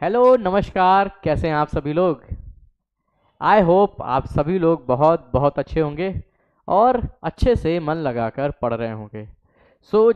Hello नमस्कार, कैसे हैं आप सभी लोग। आई होप आप सभी लोग बहुत बहुत अच्छे होंगे और अच्छे से मन लगाकर पढ़ रहे होंगे।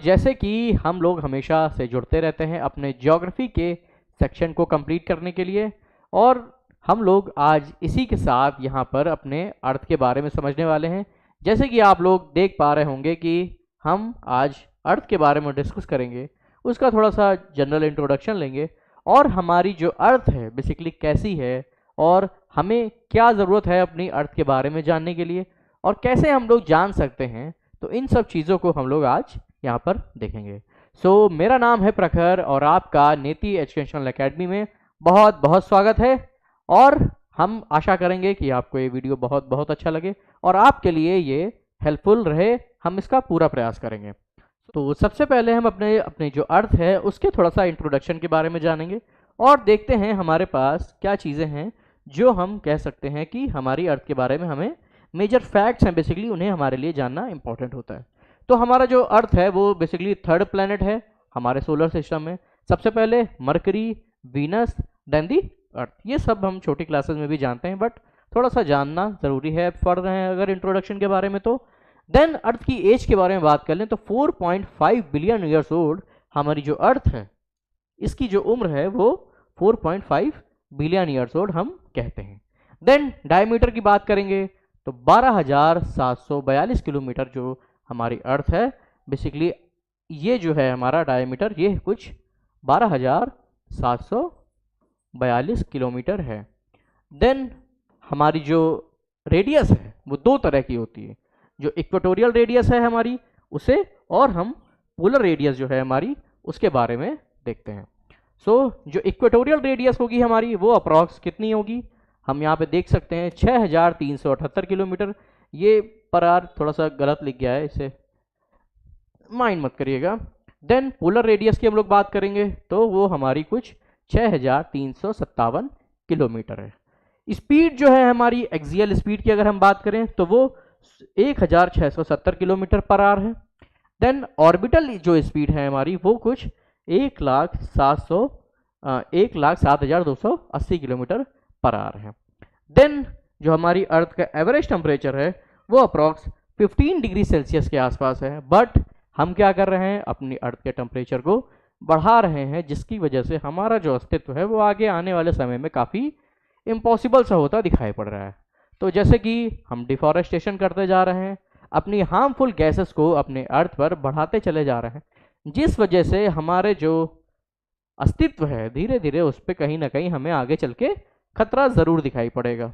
जैसे कि हम लोग हमेशा से जुड़ते रहते हैं अपने ज्योग्राफी के सेक्शन को कंप्लीट करने के लिए, और हम लोग आज इसी के साथ यहाँ पर अपने अर्थ के बारे में समझने वाले हैं। जैसे कि आप लोग देख पा रहे होंगे कि हम आज अर्थ के बारे में डिस्कस करेंगे, उसका थोड़ा सा जनरल इंट्रोडक्शन लेंगे और हमारी जो अर्थ है बेसिकली कैसी है और हमें क्या ज़रूरत है अपनी अर्थ के बारे में जानने के लिए और कैसे हम लोग जान सकते हैं। तो इन सब चीज़ों को हम लोग आज यहाँ पर देखेंगे। मेरा नाम है प्रखर और आपका नीति एजुकेशनल एकेडमी में बहुत बहुत स्वागत है। और हम आशा करेंगे कि आपको ये वीडियो बहुत बहुत अच्छा लगे और आपके लिए ये हेल्पफुल रहे। हम इसका पूरा प्रयास करेंगे। तो सबसे पहले हम अपने अपने जो अर्थ है उसके थोड़ा सा इंट्रोडक्शन के बारे में जानेंगे और देखते हैं हमारे पास क्या चीज़ें हैं जो हम कह सकते हैं कि हमारी अर्थ के बारे में हमें मेजर फैक्ट्स हैं, बेसिकली उन्हें हमारे लिए जानना इंपॉर्टेंट होता है। तो हमारा जो अर्थ है वो बेसिकली थर्ड प्लैनेट है हमारे सोलर सिस्टम में। सबसे पहले मरकरी, वीनस, देन दी अर्थ। ये सब हम छोटी क्लासेस में भी जानते हैं, बट थोड़ा सा जानना ज़रूरी है। पढ़ रहे हैं अगर इंट्रोडक्शन के बारे में। तो देन अर्थ की एज के बारे में बात कर लें तो 4.5 बिलियन ईयर्स ओल्ड हमारी जो अर्थ है इसकी जो उम्र है वो 4.5 बिलियन ईयर्स ओल्ड हम कहते हैं। देन डायमीटर की बात करेंगे तो 12,742 किलोमीटर जो हमारी अर्थ है, बेसिकली ये जो है हमारा डायमीटर ये कुछ 12,742 किलोमीटर है। देन हमारी जो रेडियस है वो दो तरह की होती है, जो इक्वेटोरियल रेडियस है हमारी उसे, और हम पोलर रेडियस जो है हमारी उसके बारे में देखते हैं। जो इक्वेटोरियल रेडियस होगी हमारी वो अप्रॉक्स कितनी होगी, हम यहाँ पे देख सकते हैं 6,378 किलोमीटर। ये पर आर थोड़ा सा गलत लिख गया है, इसे माइंड मत करिएगा। देन पोलर रेडियस की हम लोग बात करेंगे तो वो हमारी कुछ 6,357 किलोमीटर है। स्पीड जो है हमारी एक्सियल स्पीड की अगर हम बात करें तो वो 1,670 किलोमीटर पर आवर है। देन ऑर्बिटल जो स्पीड है हमारी वो कुछ 1,07,280 किलोमीटर पर आवर है। देन जो हमारी अर्थ का एवरेज टेम्परेचर है वो अप्रॉक्स 15 डिग्री सेल्सियस के आसपास है, बट हम क्या कर रहे हैं अपनी अर्थ के टेम्परेचर को बढ़ा रहे हैं, जिसकी वजह से हमारा जो अस्तित्व है वो आगे आने वाले समय में काफ़ी इम्पॉसिबल सा होता दिखाई पड़ रहा है। तो जैसे कि हम डिफॉरेस्टेशन करते जा रहे हैं, अपनी हार्मफुल गैसेस को अपने अर्थ पर बढ़ाते चले जा रहे हैं, जिस वजह से हमारे जो अस्तित्व है धीरे धीरे उस पर कहीं ना कहीं हमें आगे चल के खतरा ज़रूर दिखाई पड़ेगा।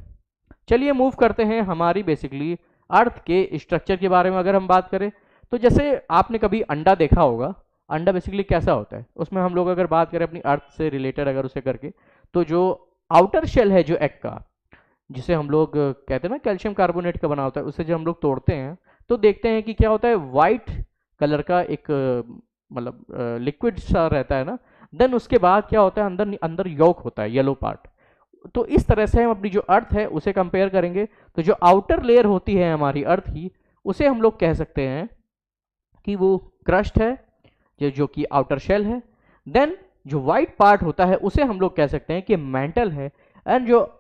चलिए मूव करते हैं हमारी बेसिकली अर्थ के स्ट्रक्चर के बारे में अगर हम बात करें तो जैसे आपने कभी अंडा देखा होगा, अंडा बेसिकली कैसा होता है, उसमें हम लोग अगर बात करें अपनी अर्थ से रिलेटेड अगर उसे करके, तो जो आउटर शेल है जो एग का, जिसे हम लोग कहते हैं ना कैल्शियम कार्बोनेट का बना होता है, उसे जब हम लोग तोड़ते हैं तो देखते हैं कि क्या होता है, वाइट कलर का एक मतलब लिक्विड सा रहता है ना। देन उसके बाद क्या होता है, अंदर अंदर यॉक होता है, येलो पार्ट। तो इस तरह से हम अपनी जो अर्थ है उसे कंपेयर करेंगे तो जो आउटर लेयर होती है हमारी अर्थ की उसे हम लोग कह सकते हैं कि वो क्रस्ट है, जो कि आउटर शेल है। देन जो वाइट पार्ट होता है उसे हम लोग कह सकते हैं कि मेंटल है, एंड जो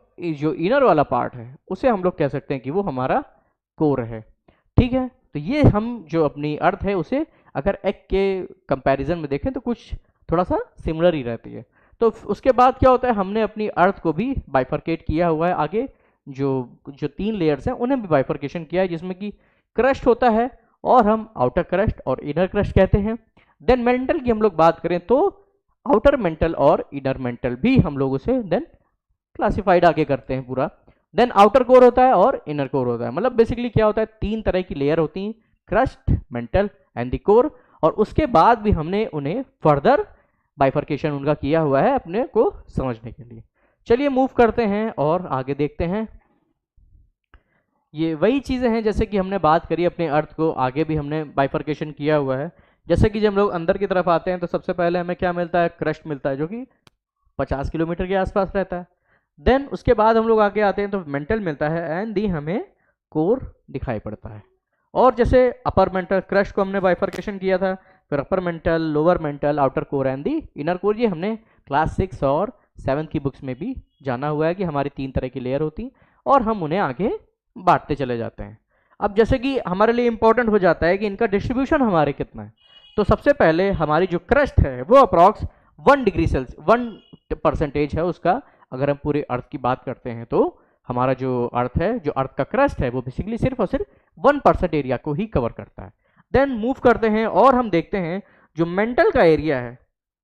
इनर वाला पार्ट है उसे हम लोग कह सकते हैं कि वो हमारा कोर है। ठीक है, तो ये हम जो अपनी अर्थ है उसे अगर एग के कंपैरिजन में देखें तो कुछ थोड़ा सा सिमिलर ही रहती है। तो उसके बाद क्या होता है, हमने अपनी अर्थ को भी बाइफरकेट किया हुआ है, आगे जो जो 3 लेयर्स हैं उन्हें भी बाइफरकेशन किया है, जिसमें कि क्रस्ट होता है और हम आउटर क्रस्ट और इनर क्रस्ट कहते हैं। देन मेंटल की हम लोग बात करें तो आउटर मेंटल और इनर मेंटल भी हम लोग उसे देन क्लासिफाइड आगे करते हैं पूरा। देन आउटर कोर होता है और इनर कोर होता है, मतलब बेसिकली क्या होता है, 3 तरह की लेयर होती हैं, crust, mental and the core. और उसके बाद भी हमने उन्हें फर्दर बाइफरकेशन उनका किया हुआ है अपने को समझने के लिए। चलिए मूव करते हैं और आगे देखते हैं। ये वही चीज़ें हैं जैसे कि हमने बात करी अपने अर्थ को, आगे भी हमने बाइफरकेशन किया हुआ है। जैसे कि जब हम लोग अंदर की तरफ आते हैं तो सबसे पहले हमें क्या मिलता है, क्रस्ट मिलता है, जो कि 50 किलोमीटर के आसपास रहता है। देन उसके बाद हम लोग आगे आते हैं तो मेंटल मिलता है, एंड दी हमें कोर दिखाई पड़ता है। और जैसे अपर मेंटल क्रस्ट को हमने बाइफरकेशन किया था, फिर upper mantle, lower mental, outer core and the inner core, ये हमने क्लास 6 और 7th की बुक्स में भी जाना हुआ है कि हमारी 3 तरह की लेयर होती हैं और हम उन्हें आगे बांटते चले जाते हैं। अब जैसे कि हमारे लिए इंपॉर्टेंट हो जाता है कि इनका डिस्ट्रीब्यूशन हमारे कितना है, तो सबसे पहले हमारी जो क्रस्ट है वो अप्रॉक्स 1 डिग्री सेल्सियस 1% है उसका। अगर हम पूरे अर्थ की बात करते हैं तो हमारा जो अर्थ है, जो अर्थ का क्रस्ट है, वो बेसिकली सिर्फ और सिर्फ 1% एरिया को ही कवर करता है। देन मूव करते हैं और हम देखते हैं जो मेंटल का एरिया है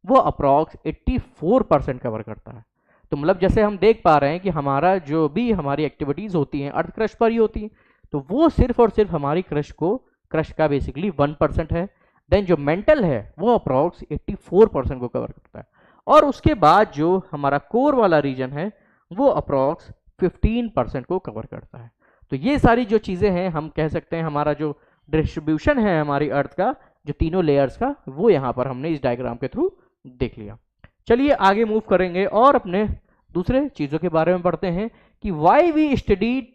वो अप्रॉक्स 84% कवर करता है। तो मतलब जैसे हम देख पा रहे हैं कि हमारा जो भी हमारी एक्टिविटीज होती हैं अर्थ क्रस्ट पर ही होती हैं, तो वो सिर्फ और सिर्फ हमारी क्रस्ट का बेसिकली 1% है। देन जो मेंटल है वो अप्रॉक्स 84% को कवर करता है, और उसके बाद जो हमारा कोर वाला रीजन है वो अप्रॉक्स 15% को कवर करता है। तो ये सारी जो चीज़ें हैं हम कह सकते हैं हमारा जो डिस्ट्रीब्यूशन है हमारी अर्थ का, जो तीनों लेयर्स का, वो यहाँ पर हमने इस डायग्राम के थ्रू देख लिया। चलिए आगे मूव करेंगे और अपने दूसरे चीज़ों के बारे में पढ़ते हैं कि why we studied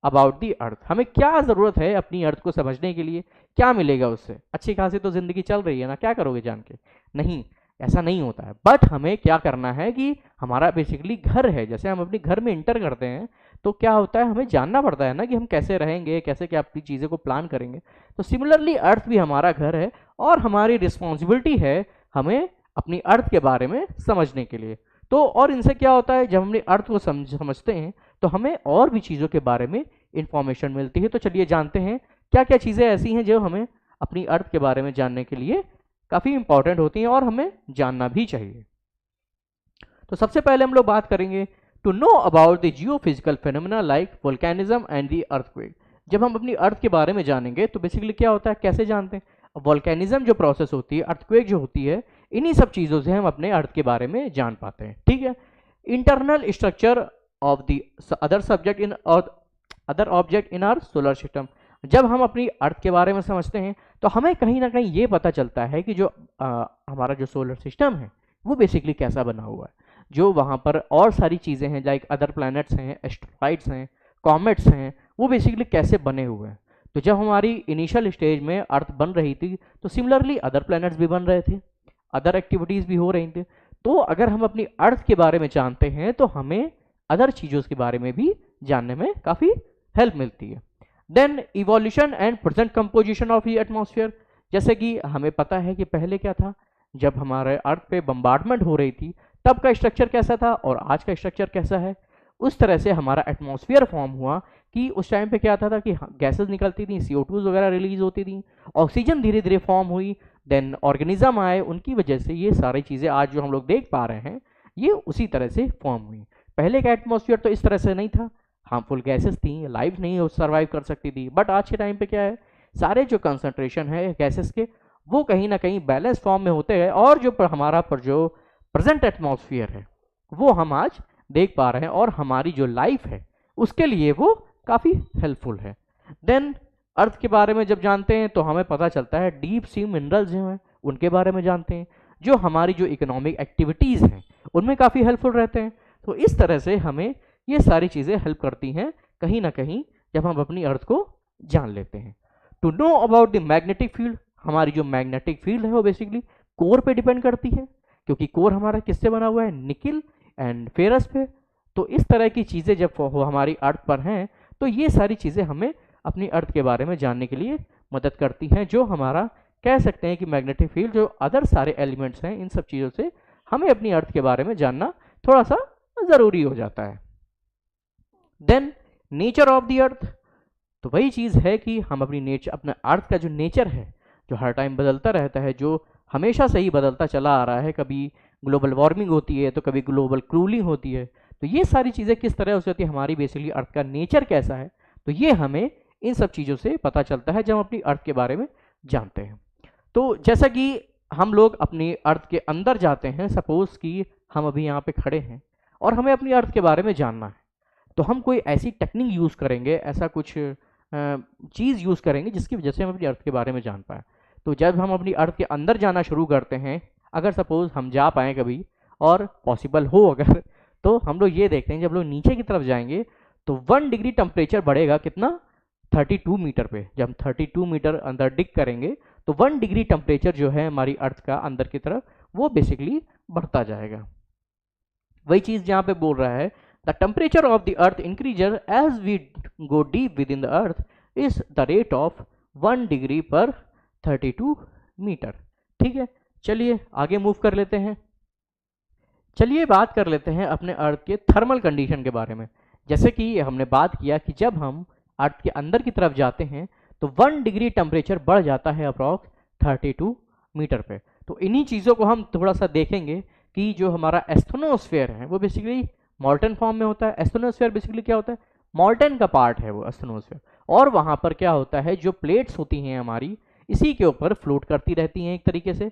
about the earth. हमें क्या ज़रूरत है अपनी अर्थ को समझने के लिए, क्या मिलेगा उससे? अच्छी खासी तो ज़िंदगी चल रही है ना, क्या करोगे जान के? नहीं, ऐसा नहीं होता है। बट हमें क्या करना है कि हमारा बेसिकली घर है, जैसे हम अपने घर में इंटर करते हैं तो क्या होता है, हमें जानना पड़ता है ना कि हम कैसे रहेंगे, कैसे क्या अपनी चीज़ों को प्लान करेंगे। तो सिमिलरली अर्थ भी हमारा घर है और हमारी रिस्पॉन्सिबिलिटी है हमें अपनी अर्थ के बारे में समझने के लिए। तो और इनसे क्या होता है, जब हम अपनी अर्थ को समझते हैं तो हमें और भी चीज़ों के बारे में इंफॉर्मेशन मिलती है। तो चलिए जानते हैं क्या क्या चीज़ें ऐसी हैं जो हमें अपनी अर्थ के बारे में जानने के लिए काफ़ी इंपॉर्टेंट होती हैं और हमें जानना भी चाहिए। तो सबसे पहले हम लोग बात करेंगे to know about the geophysical phenomena like volcanism and the earthquake. जब हम अपनी अर्थ के बारे में जानेंगे तो बेसिकली क्या होता है, कैसे जानते हैं? वोल्केनिज्म जो प्रोसेस होती है, अर्थक्वेक जो होती है, इन्हीं सब चीज़ों से हम अपने अर्थ के बारे में जान पाते हैं। ठीक है। Internal structure of the other subject in other object in our solar system. जब हम अपनी अर्थ के बारे में समझते हैं तो हमें कहीं ना कहीं ये पता चलता है कि जो हमारा जो सोलर सिस्टम है वो बेसिकली कैसा बना हुआ है, जो वहाँ पर और सारी चीज़ें हैं लाइक अदर प्लैनेट्स हैं, एस्ट्रॉइड्स हैं, कॉमेट्स हैं, वो बेसिकली कैसे बने हुए हैं। तो जब हमारी इनिशियल स्टेज में अर्थ बन रही थी तो सिमिलरली अदर प्लैनेट्स भी बन रहे थे, अदर एक्टिविटीज़ भी हो रही थी। तो अगर हम अपनी अर्थ के बारे में जानते हैं तो हमें अदर चीज़ों के बारे में भी जानने में काफ़ी हेल्प मिलती है। Then evolution and present composition of the atmosphere. जैसे कि हमें पता है कि पहले क्या था, जब हमारे अर्थ पे बम्बार्डमेंट हो रही थी तब का स्ट्रक्चर कैसा था और आज का स्ट्रक्चर कैसा है। उस तरह से हमारा एटमॉस्फेयर फॉर्म हुआ कि उस टाइम पे क्या था कि गैसेस निकलती थी, CO2 वगैरह रिलीज होती थी, ऑक्सीजन धीरे धीरे फॉर्म हुई, देन ऑर्गेनिज्म आए, उनकी वजह से ये सारी चीज़ें आज जो हम लोग देख पा रहे हैं ये उसी तरह से फॉर्म हुई। पहले का एटमॉस्फेयर तो इस तरह से नहीं था, हार्मफुल गैसेस थी, लाइफ नहीं सर्वाइव कर सकती थी। बट आज के टाइम पे क्या है, सारे जो कंसंट्रेशन है गैसेस के वो कहीं ना कहीं बैलेंस फॉर्म में होते हैं, और जो हमारा पर जो प्रेजेंट एटमॉस्फेयर है वो हम आज देख पा रहे हैं और हमारी जो लाइफ है उसके लिए वो काफ़ी हेल्पफुल है। देन अर्थ के बारे में जब जानते हैं तो हमें पता चलता है डीप सी मिनरल्स जो हैं उनके बारे में जानते हैं, जो हमारी जो इकोनॉमिक एक्टिविटीज़ हैं उनमें काफ़ी हेल्पफुल रहते हैं। तो इस तरह से हमें ये सारी चीज़ें हेल्प करती हैं कहीं ना कहीं जब हम अपनी अर्थ को जान लेते हैं। To know about the magnetic field. हमारी जो मैग्नेटिक फील्ड है वो बेसिकली कोर पे डिपेंड करती है, क्योंकि कोर हमारा किससे बना हुआ है, निकिल एंड फेरस पे। तो इस तरह की चीज़ें जब हमारी अर्थ पर हैं तो ये सारी चीज़ें हमें अपनी अर्थ के बारे में जानने के लिए मदद करती हैं, जो हमारा कह सकते हैं कि मैग्नेटिक फील्ड जो अदर सारे एलिमेंट्स हैं इन सब चीज़ों से हमें अपनी अर्थ के बारे में जानना थोड़ा सा ज़रूरी हो जाता है। Then nature of the earth. तो वही चीज़ है कि हम अपने अर्थ का जो नेचर है जो हर टाइम बदलता रहता है, जो हमेशा से ही बदलता चला आ रहा है, कभी ग्लोबल वार्मिंग होती है तो कभी ग्लोबल कूलिंग होती है, तो ये सारी चीज़ें किस तरह से होती है, हमारी बेसिकली अर्थ का नेचर कैसा है, तो ये हमें इन सब चीज़ों से पता चलता है जब हम अपनी अर्थ के बारे में जानते हैं। तो जैसा कि हम लोग अपनी अर्थ के अंदर जाते हैं, सपोज कि हम अभी यहाँ पे खड़े हैं और हमें अपनी अर्थ के बारे में जानना है, तो हम कोई ऐसी टेक्निक यूज़ करेंगे, ऐसा कुछ चीज़ यूज़ करेंगे जिसकी वजह से हम अपनी अर्थ के बारे में जान पाएँ। तो जब हम अपनी अर्थ के अंदर जाना शुरू करते हैं, अगर सपोज हम जा पाएँ कभी और पॉसिबल हो अगर, तो हम लोग ये देखते हैं जब लोग नीचे की तरफ जाएंगे तो 1 डिग्री टेम्परेचर बढ़ेगा, कितना, 32 मीटर पे। जब हम 32 मीटर अंदर डिग करेंगे तो 1 डिग्री टेम्परेचर जो है हमारी अर्थ का अंदर की तरफ वो बेसिकली बढ़ता जाएगा। वही चीज यहाँ पे बोल रहा है, the temperature of the earth increases as we go deep within the earth is the rate of 1 degree per 32 metre. ठीक है, चलिए आगे मूव कर लेते हैं। चलिए बात कर लेते हैं अपने अर्थ के थर्मल कंडीशन के बारे में। जैसे कि हमने बात किया कि जब हम अर्थ के अंदर की तरफ जाते हैं तो 1 डिग्री टेम्परेचर बढ़ जाता है अप्रॉक्स 32 मीटर पे। तो इन्हीं चीज़ों को हम थोड़ा सा देखेंगे कि जो हमारा एस्थनोस्फेयर है वो बेसिकली मॉल्टन फॉर्म में होता है। एस्थनोस्फेयर बेसिकली क्या होता है, मॉल्टन का पार्ट है वो एस्थनोस्फेयर, और वहाँ पर क्या होता है, जो प्लेट्स होती हैं हमारी इसी के ऊपर फ्लोट करती रहती हैं एक तरीके से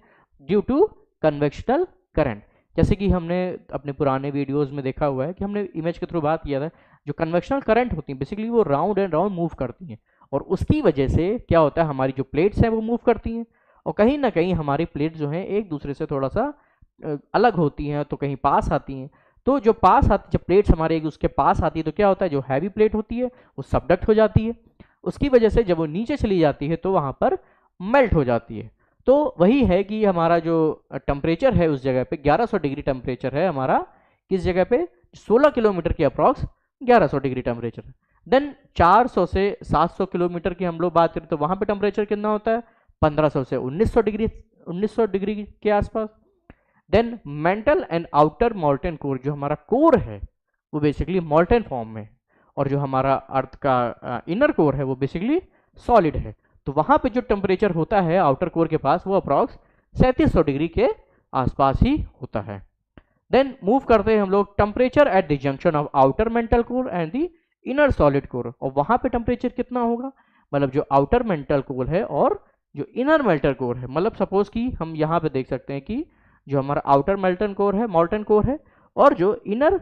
ड्यू टू कन्वेक्शनल करंट। जैसे कि हमने अपने पुराने वीडियोस में देखा हुआ है कि हमने इमेज के थ्रू बात किया था, जो कन्वेक्शनल करंट होती हैं बेसिकली वो राउंड एंड राउंड मूव करती हैं, और उसकी वजह से क्या होता है, हमारी जो प्लेट्स हैं वो मूव करती हैं, और कहीं ना कहीं हमारी प्लेट जो है एक दूसरे से थोड़ा सा अलग होती हैं, तो कहीं पास आती हैं। तो जो पास आती, जब प्लेट्स हमारे एक उसके पास आती है तो क्या होता है, जो हैवी प्लेट होती है वो सबडक्ट हो जाती है, उसकी वजह से जब वो नीचे चली जाती है तो वहाँ पर मेल्ट हो जाती है। तो वही है कि हमारा जो टेम्परेचर है उस जगह पे 1100 डिग्री टेम्परेचर है हमारा, किस जगह पे, 16 किलोमीटर के अप्रॉक्स 1100 डिग्री टेम्परेचर है। देन 400 से 700 किलोमीटर की हम लोग बात करें तो वहाँ पे टेम्परेचर कितना होता है, 1500 से 1900 डिग्री के आसपास। Then mantle and outer molten core, जो हमारा कोर है वो बेसिकली मॉल्टन फॉर्म में, और जो हमारा अर्थ का इनर कोर है वो बेसिकली सॉलिड है। तो वहाँ पे जो टेम्परेचर होता है आउटर कोर के पास वो अप्रॉक्स 3700 डिग्री के आसपास ही होता है। देन मूव करते हैं हम लोग temperature at the junction of outer mantle core and the inner solid core, और वहाँ पे टेम्परेचर कितना होगा, मतलब जो आउटर मेंटल कोर है और जो इनर मेल्टन कोर है, मतलब सपोज कि हम यहाँ पे देख सकते हैं कि जो हमारा आउटर मॉल्टन कोर है और जो इनर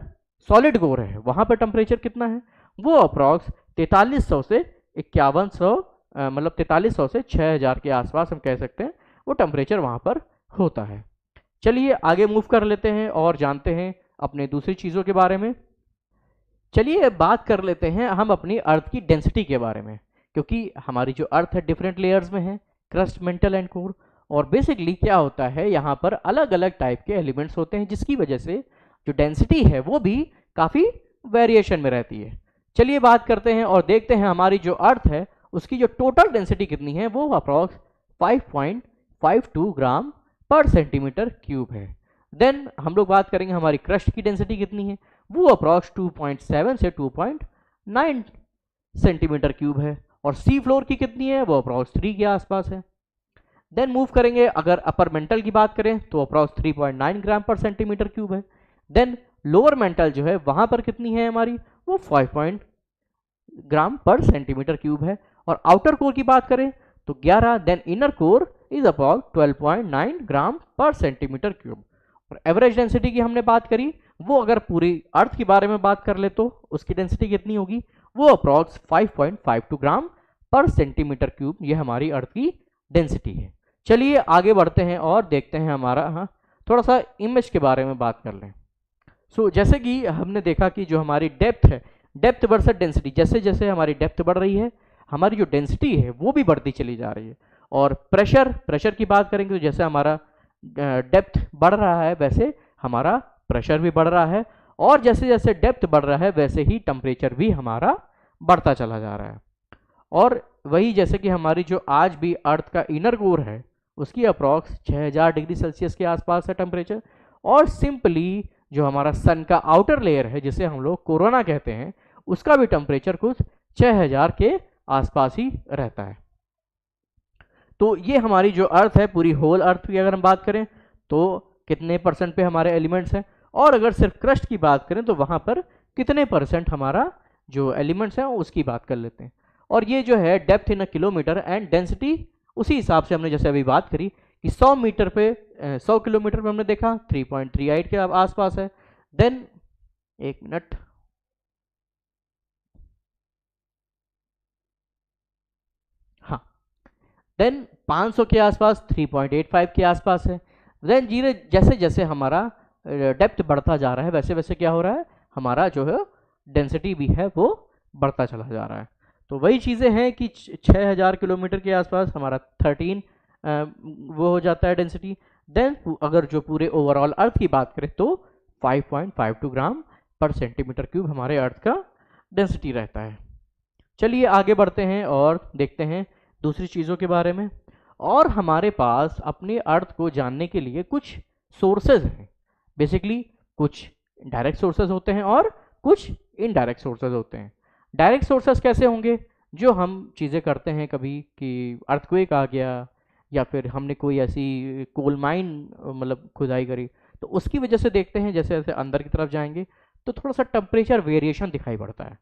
सॉलिड कोर है वहाँ पर टेम्परेचर कितना है, वो अप्रॉक्स 4300 से 5100, मतलब 4300 से 6000 के आसपास हम कह सकते हैं वो टेम्परेचर वहाँ पर होता है। चलिए आगे मूव कर लेते हैं और जानते हैं अपने दूसरी चीज़ों के बारे में। चलिए बात कर लेते हैं हम अपनी अर्थ की डेंसिटी के बारे में, क्योंकि हमारी जो अर्थ है डिफरेंट लेयर्स में है, क्रस्ट, मेंटल एंड कोर, और बेसिकली क्या होता है यहाँ पर अलग अलग टाइप के एलिमेंट्स होते हैं जिसकी वजह से जो डेंसिटी है वो भी काफ़ी वेरिएशन में रहती है। चलिए बात करते हैं और देखते हैं हमारी जो अर्थ है उसकी जो टोटल डेंसिटी कितनी है, वो अप्रॉक्स 5.52 ग्राम पर सेंटीमीटर क्यूब है। देन हम लोग बात करेंगे हमारी क्रस्ट की डेंसिटी कितनी है, वो अप्रॉक्स 2.7 से 2.9 सेंटीमीटर क्यूब है, और सी फ्लोर की कितनी है, वो अप्रॉक्स 3 के आसपास है। देन मूव करेंगे, अगर अपर मेंटल की बात करें तो अप्रॉक्स 3.9 ग्राम पर सेंटीमीटर क्यूब है। देन लोअर मेंटल जो है वहां पर कितनी है हमारी, वो 5 ग्राम पर सेंटीमीटर क्यूब है, और आउटर कोर की बात करें तो 11। Then inner core is about 12.9 gram per centimetre cube. और एवरेज डेंसिटी की हमने बात करी, वो अगर पूरी अर्थ के बारे में बात कर ले तो उसकी डेंसिटी कितनी होगी, वो अप्रॉक्स 5.52 ग्राम पर सेंटीमीटर क्यूब, ये हमारी अर्थ की डेंसिटी है। चलिए आगे बढ़ते हैं और देखते हैं हमारा थोड़ा सा इमेज के बारे में बात कर लें। सो जैसे कि हमने देखा कि जो हमारी डेप्थ है, डेप्थ वर्सेस डेंसिटी, जैसे जैसे हमारी डेप्थ बढ़ रही है हमारी जो डेंसिटी है वो भी बढ़ती चली जा रही है। और प्रेशर की बात करेंगे तो जैसे हमारा डेप्थ बढ़ रहा है वैसे हमारा प्रेशर भी बढ़ रहा है, और जैसे जैसे डेप्थ बढ़ रहा है वैसे ही टेम्परेचर भी हमारा बढ़ता चला जा रहा है। और वही जैसे कि हमारी जो आज भी अर्थ का इनर कोर है उसकी अप्रॉक्स 6000 डिग्री सेल्सियस के आसपास है टेम्परेचर, और सिंपली जो हमारा सन का आउटर लेयर है जिसे हम लोग कोरोना कहते हैं उसका भी टेम्परेचर कुछ 6000 के आसपास ही रहता है। तो ये हमारी जो अर्थ है, पूरी होल अर्थ की अगर हम बात करें तो कितने परसेंट पे हमारे एलिमेंट्स हैं, और अगर सिर्फ क्रस्ट की बात करें तो वहाँ पर कितने परसेंट हमारा जो एलिमेंट्स हैं उसकी बात कर लेते हैं। और ये जो है depth in a kilometre and density उसी हिसाब से हमने जैसे अभी बात करी कि 100 मीटर पे 100 किलोमीटर पे हमने देखा 3.38 के आसपास है। देन एक मिनट, हाँ, देन 500 के आसपास 3.85 के आसपास है। देन जीरे जैसे जैसे हमारा डेप्थ बढ़ता जा रहा है वैसे वैसे क्या हो रहा है, हमारा जो है डेंसिटी भी है वो बढ़ता चला जा रहा है। तो वही चीज़ें हैं कि 6000 किलोमीटर के आसपास हमारा 13 वो हो जाता है डेंसिटी। देन अगर जो पूरे ओवरऑल अर्थ की बात करें तो 5.52 ग्राम पर सेंटीमीटर क्यूब हमारे अर्थ का डेंसिटी रहता है। चलिए आगे बढ़ते हैं और देखते हैं दूसरी चीज़ों के बारे में। और हमारे पास अपने अर्थ को जानने के लिए कुछ सोर्सेज हैं। बेसिकली कुछ डायरेक्ट सोर्सेज होते हैं और कुछ इनडायरेक्ट सोर्सेज होते हैं। डायरेक्ट सोर्सेज कैसे होंगे? जो हम चीज़ें करते हैं कभी कि अर्थक्वेक आ गया या फिर हमने कोई ऐसी कोल माइन मतलब खुदाई करी, तो उसकी वजह से देखते हैं जैसे जैसे अंदर की तरफ जाएंगे तो थोड़ा सा टेम्परेचर वेरिएशन दिखाई पड़ता है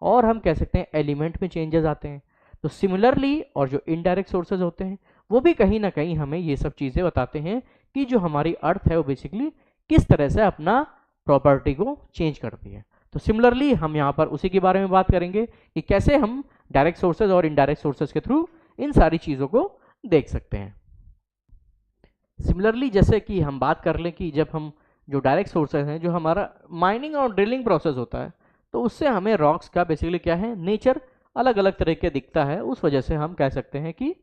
और हम कह सकते हैं एलिमेंट में चेंजेस आते हैं। तो सिमिलरली और जो इनडायरेक्ट सोर्सेज होते हैं वो भी कहीं ना कहीं हमें ये सब चीज़ें बताते हैं कि जो हमारी अर्थ है वो बेसिकली किस तरह से अपना प्रॉपर्टी को चेंज करती है। तो सिमिलरली हम यहाँ पर उसी के बारे में बात करेंगे कि कैसे हम डायरेक्ट सोर्सेज और इनडायरेक्ट सोर्सेज के थ्रू इन सारी चीज़ों को देख सकते हैं। सिमिलरली जैसे कि हम बात कर लें कि जब हम जो डायरेक्ट सोर्सेज हैं, जो हमारा माइनिंग और ड्रिलिंग प्रोसेस होता है, तो उससे हमें रॉक्स का बेसिकली क्या है, नेचर अलग अलग तरह के दिखता है। उस वजह से हम कह सकते हैं कि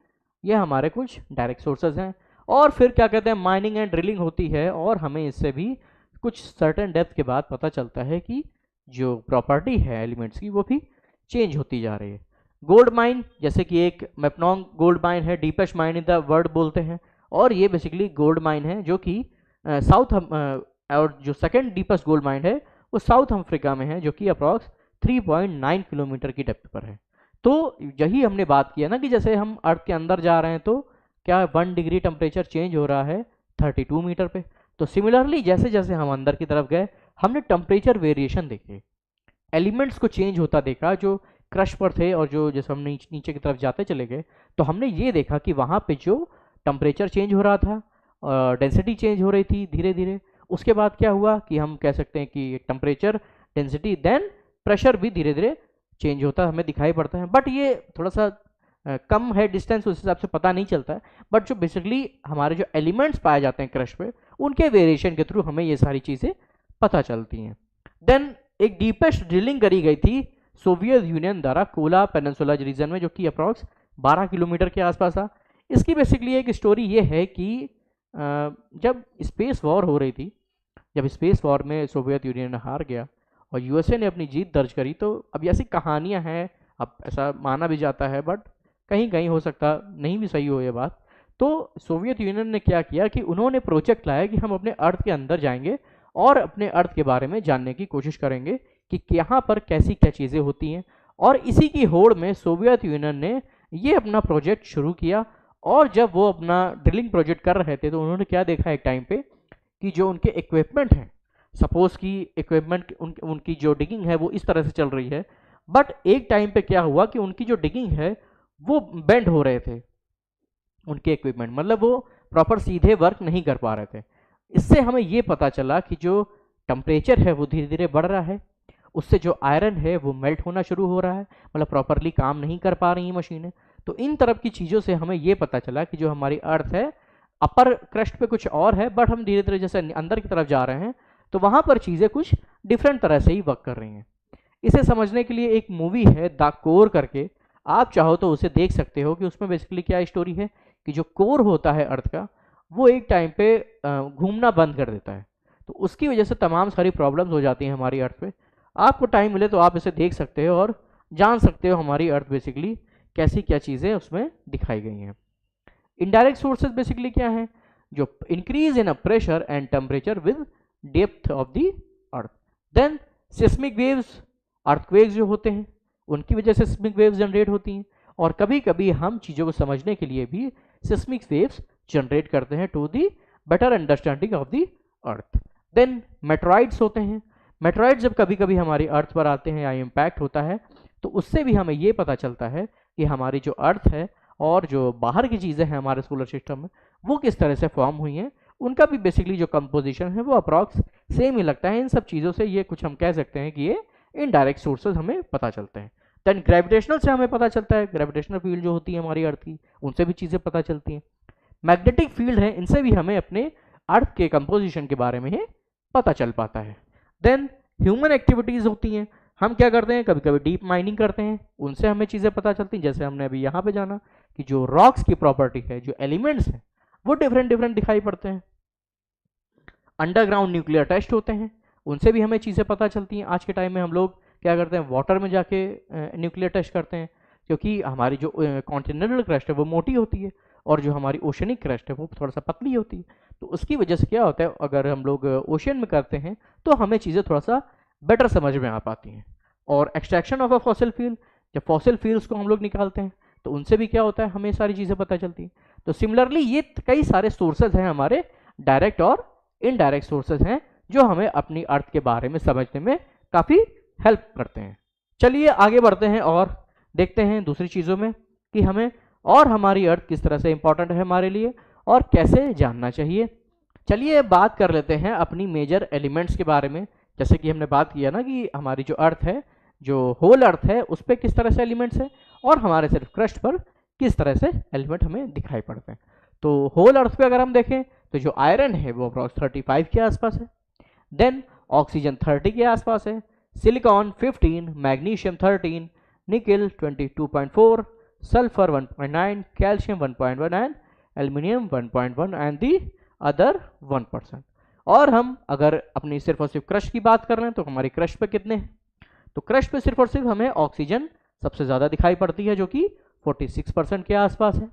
ये हमारे कुछ डायरेक्ट सोर्सेज हैं। और फिर क्या कहते हैं, माइनिंग एंड ड्रिलिंग होती है और हमें इससे भी कुछ सर्टेन डेप्थ के बाद पता चलता है कि जो प्रॉपर्टी है एलिमेंट्स की वो भी चेंज होती जा रही है। गोल्ड माइन, जैसे कि एक मैपनोंग गोल्ड माइन है, deepest mine in the world बोलते हैं, और ये बेसिकली गोल्ड माइन है जो कि साउथ और जो सेकंड डीपेस्ट गोल्ड माइन है वो साउथ अफ्रीका में है, जो कि अप्रॉक्स 3.9 किलोमीटर की डेप्थ पर है। तो यही हमने बात किया ना कि जैसे हम अर्थ के अंदर जा रहे हैं तो क्या 1 डिग्री टेम्परेचर चेंज हो रहा है 32 मीटर पे। तो सिमिलरली जैसे जैसे हम अंदर की तरफ गए हमने टेम्परेचर वेरिएशन देखे, एलिमेंट्स को चेंज होता देखा जो क्रश पर थे, और जो जैसे हम नीचे की तरफ जाते चले गए तो हमने ये देखा कि वहाँ पे जो टेम्परेचर चेंज हो रहा था, डेंसिटी चेंज हो रही थी धीरे धीरे। उसके बाद क्या हुआ कि हम कह सकते हैं कि टेम्परेचर, डेंसिटी, देन प्रेशर भी धीरे धीरे चेंज होता हमें दिखाई पड़ता है। बट ये थोड़ा सा कम है डिस्टेंस, उस हिसाब से पता नहीं चलता है। बट जो बेसिकली हमारे जो एलिमेंट्स पाए जाते हैं क्रश पे, उनके वेरिएशन के थ्रू हमें ये सारी चीज़ें पता चलती हैं। देन एक डीपेस्ट ड्रिलिंग करी गई थी सोवियत यूनियन द्वारा कोला पेनिनसुला रीजन में, जो कि अप्रॉक्स 12 किलोमीटर के आसपास था। इसकी बेसिकली एक स्टोरी ये है कि जब स्पेस वॉर हो रही थी, जब स्पेस वॉर में सोवियत यूनियन हार गया और यूएसए ने अपनी जीत दर्ज करी, तो अब ऐसी कहानियां हैं, अब ऐसा माना भी जाता है बट कहीं कहीं हो सकता नहीं भी सही हो ये बात। तो सोवियत यूनियन ने क्या किया कि उन्होंने प्रोजेक्ट लाया कि हम अपने अर्थ के अंदर जाएंगे और अपने अर्थ के बारे में जानने की कोशिश करेंगे कि यहाँ पर कैसी क्या चीज़ें होती हैं। और इसी की होड़ में सोवियत यूनियन ने ये अपना प्रोजेक्ट शुरू किया। और जब वो अपना ड्रिलिंग प्रोजेक्ट कर रहे थे तो उन्होंने क्या देखा एक टाइम पे कि जो उनके इक्विपमेंट हैं, सपोज की इक्विपमेंट उनकी जो डिगिंग है वो इस तरह से चल रही है, बट एक टाइम पे क्या हुआ कि उनकी जो डिगिंग है वो बेंड हो रहे थे, उनके इक्विपमेंट मतलब वो प्रॉपर सीधे वर्क नहीं कर पा रहे थे। इससे हमें ये पता चला कि जो टेम्परेचर है वो धीरे धीरे बढ़ रहा है, उससे जो आयरन है वो मेल्ट होना शुरू हो रहा है, मतलब प्रॉपरली काम नहीं कर पा रही मशीनें। तो इन तरफ की चीज़ों से हमें ये पता चला कि जो हमारी अर्थ है अपर क्रस्ट पे कुछ और है, बट हम धीरे धीरे जैसे अंदर की तरफ जा रहे हैं तो वहाँ पर चीज़ें कुछ डिफरेंट तरह से ही वर्क कर रही हैं। इसे समझने के लिए एक मूवी है द कोर करके, आप चाहो तो उसे देख सकते हो कि उसमें बेसिकली क्या स्टोरी है कि जो कोर होता है अर्थ का वो एक टाइम पे घूमना बंद कर देता है, तो उसकी वजह से तमाम सारी प्रॉब्लम्स हो जाती हैं हमारी अर्थ पे। आपको टाइम मिले तो आप इसे देख सकते हो और जान सकते हो हमारी अर्थ बेसिकली कैसी क्या चीज़ें उसमें दिखाई गई हैं। इनडायरेक्ट सोर्सेज बेसिकली क्या हैं, जो increase in a pressure and temperature with depth of the earth. Then seismic waves, earthquakes जो होते हैं उनकी वजह से सिस्मिक वेव्स जनरेट होती हैं, और कभी कभी हम चीज़ों को समझने के लिए भी सिस्मिक वेव्स जनरेट करते हैं to the better understanding of the earth. Then meteoroids होते हैं, मेट्रॉइड्स जब कभी कभी हमारी अर्थ पर आते हैं या इम्पैक्ट होता है तो उससे भी हमें ये पता चलता है कि हमारी जो अर्थ है और जो बाहर की चीज़ें हैं हमारे सोलर सिस्टम में वो किस तरह से फॉर्म हुई हैं, उनका भी बेसिकली जो कंपोजिशन है वो अप्रॉक्स सेम ही लगता है। इन सब चीज़ों से ये कुछ हम कह सकते हैं कि ये इनडायरेक्ट सोर्सेज हमें पता चलते हैं। देन ग्रेविटेशनल से हमें पता चलता है, ग्रेविटेशनल फील्ड जो होती है हमारी अर्थ की उनसे भी चीज़ें पता चलती हैं। मैग्नेटिक फील्ड है, इनसे भी हमें अपने अर्थ के कंपोजिशन के बारे में ही पता चल पाता है। देन ह्यूमन एक्टिविटीज़ होती हैं, हम क्या करते हैं कभी कभी डीप माइनिंग करते हैं, उनसे हमें चीज़ें पता चलती हैं। जैसे हमने अभी यहाँ पे जाना कि जो रॉक्स की प्रॉपर्टी है, जो एलिमेंट्स हैं वो डिफरेंट डिफरेंट दिखाई पड़ते हैं। अंडरग्राउंड न्यूक्लियर टेस्ट होते हैं, उनसे भी हमें चीज़ें पता चलती हैं। आज के टाइम में हम लोग क्या करते हैं, वाटर में जाके न्यूक्लियर टेस्ट करते हैं, क्योंकि हमारी जो कॉन्टिनेंटल क्रस्ट है वो मोटी होती है और जो हमारी ओशनिक क्रस्ट है वो थोड़ा सा पतली होती है। तो उसकी वजह से क्या होता है, अगर हम लोग ओशन में करते हैं तो हमें चीज़ें थोड़ा सा बेटर समझ में आ पाती हैं। और extraction of a fossil fuel, जब फॉसिल फ्यूल्स को हम लोग निकालते हैं तो उनसे भी क्या होता है, हमें सारी चीज़ें पता चलती हैं। तो सिमिलरली ये कई सारे सोर्सेज हैं हमारे, डायरेक्ट और इनडायरेक्ट सोर्सेज हैं, जो हमें अपनी अर्थ के बारे में समझने में काफ़ी हेल्प करते हैं। चलिए आगे बढ़ते हैं और देखते हैं दूसरी चीज़ों में कि हमें और हमारी अर्थ किस तरह से इंपॉर्टेंट है हमारे लिए और कैसे जानना चाहिए। चलिए बात कर लेते हैं अपनी मेजर एलिमेंट्स के बारे में। जैसे कि हमने बात किया ना कि हमारी जो अर्थ है, जो होल अर्थ है, उस पर किस तरह से एलिमेंट्स हैं और हमारे सिर्फ क्रस्ट पर किस तरह से एलिमेंट हमें दिखाई पड़ते हैं। तो होल अर्थ पे अगर हम देखें तो जो आयरन है वो अप्रॉक्स 35 के आसपास है, देन ऑक्सीजन 30 के आसपास है, सिलिकॉन 15, मैग्नीशियम 13, निकल 22.4, sulphur 1.9, calcium 1.1 and aluminium 1.1 and the other 1%। और हम अगर अपनी सिर्फ और सिर्फ क्रस्ट की बात कर रहे हैं तो हमारी क्रस्ट पे कितने हैं, तो क्रस्ट पे सिर्फ और सिर्फ हमें ऑक्सीजन सबसे ज़्यादा दिखाई पड़ती है जो कि 46% के आसपास है,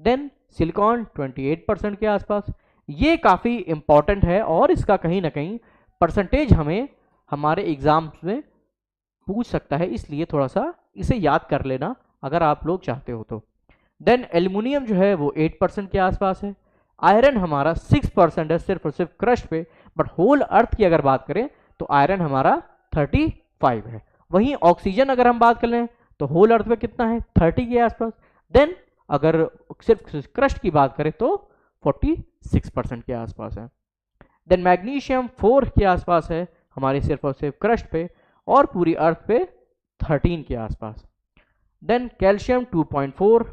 देन सिलिकॉन 28% के आसपास। ये काफ़ी इंपॉर्टेंट है और इसका कहीं ना कहीं परसेंटेज हमें हमारे एग्जाम्स में पूछ सकता है, इसलिए थोड़ा सा इसे याद कर लेना अगर आप लोग चाहते हो तो। देन एल्युमिनियम जो है वो 8% के आसपास है, आयरन हमारा 6% है सिर्फ और सिर्फ क्रस्ट पे, बट होल अर्थ की अगर बात करें तो आयरन हमारा 35 है। वहीं ऑक्सीजन अगर हम बात कर लें तो होल अर्थ पे कितना है, 30 के आसपास। देन अगर सिर्फ क्रस्ट की बात करें तो 46% के आसपास है। देन मैग्नीशियम 4 के आसपास है हमारे सिर्फ और सिर्फ क्रस्ट पे, और पूरी अर्थ पे 13 के आसपास। देन कैल्शियम 2.4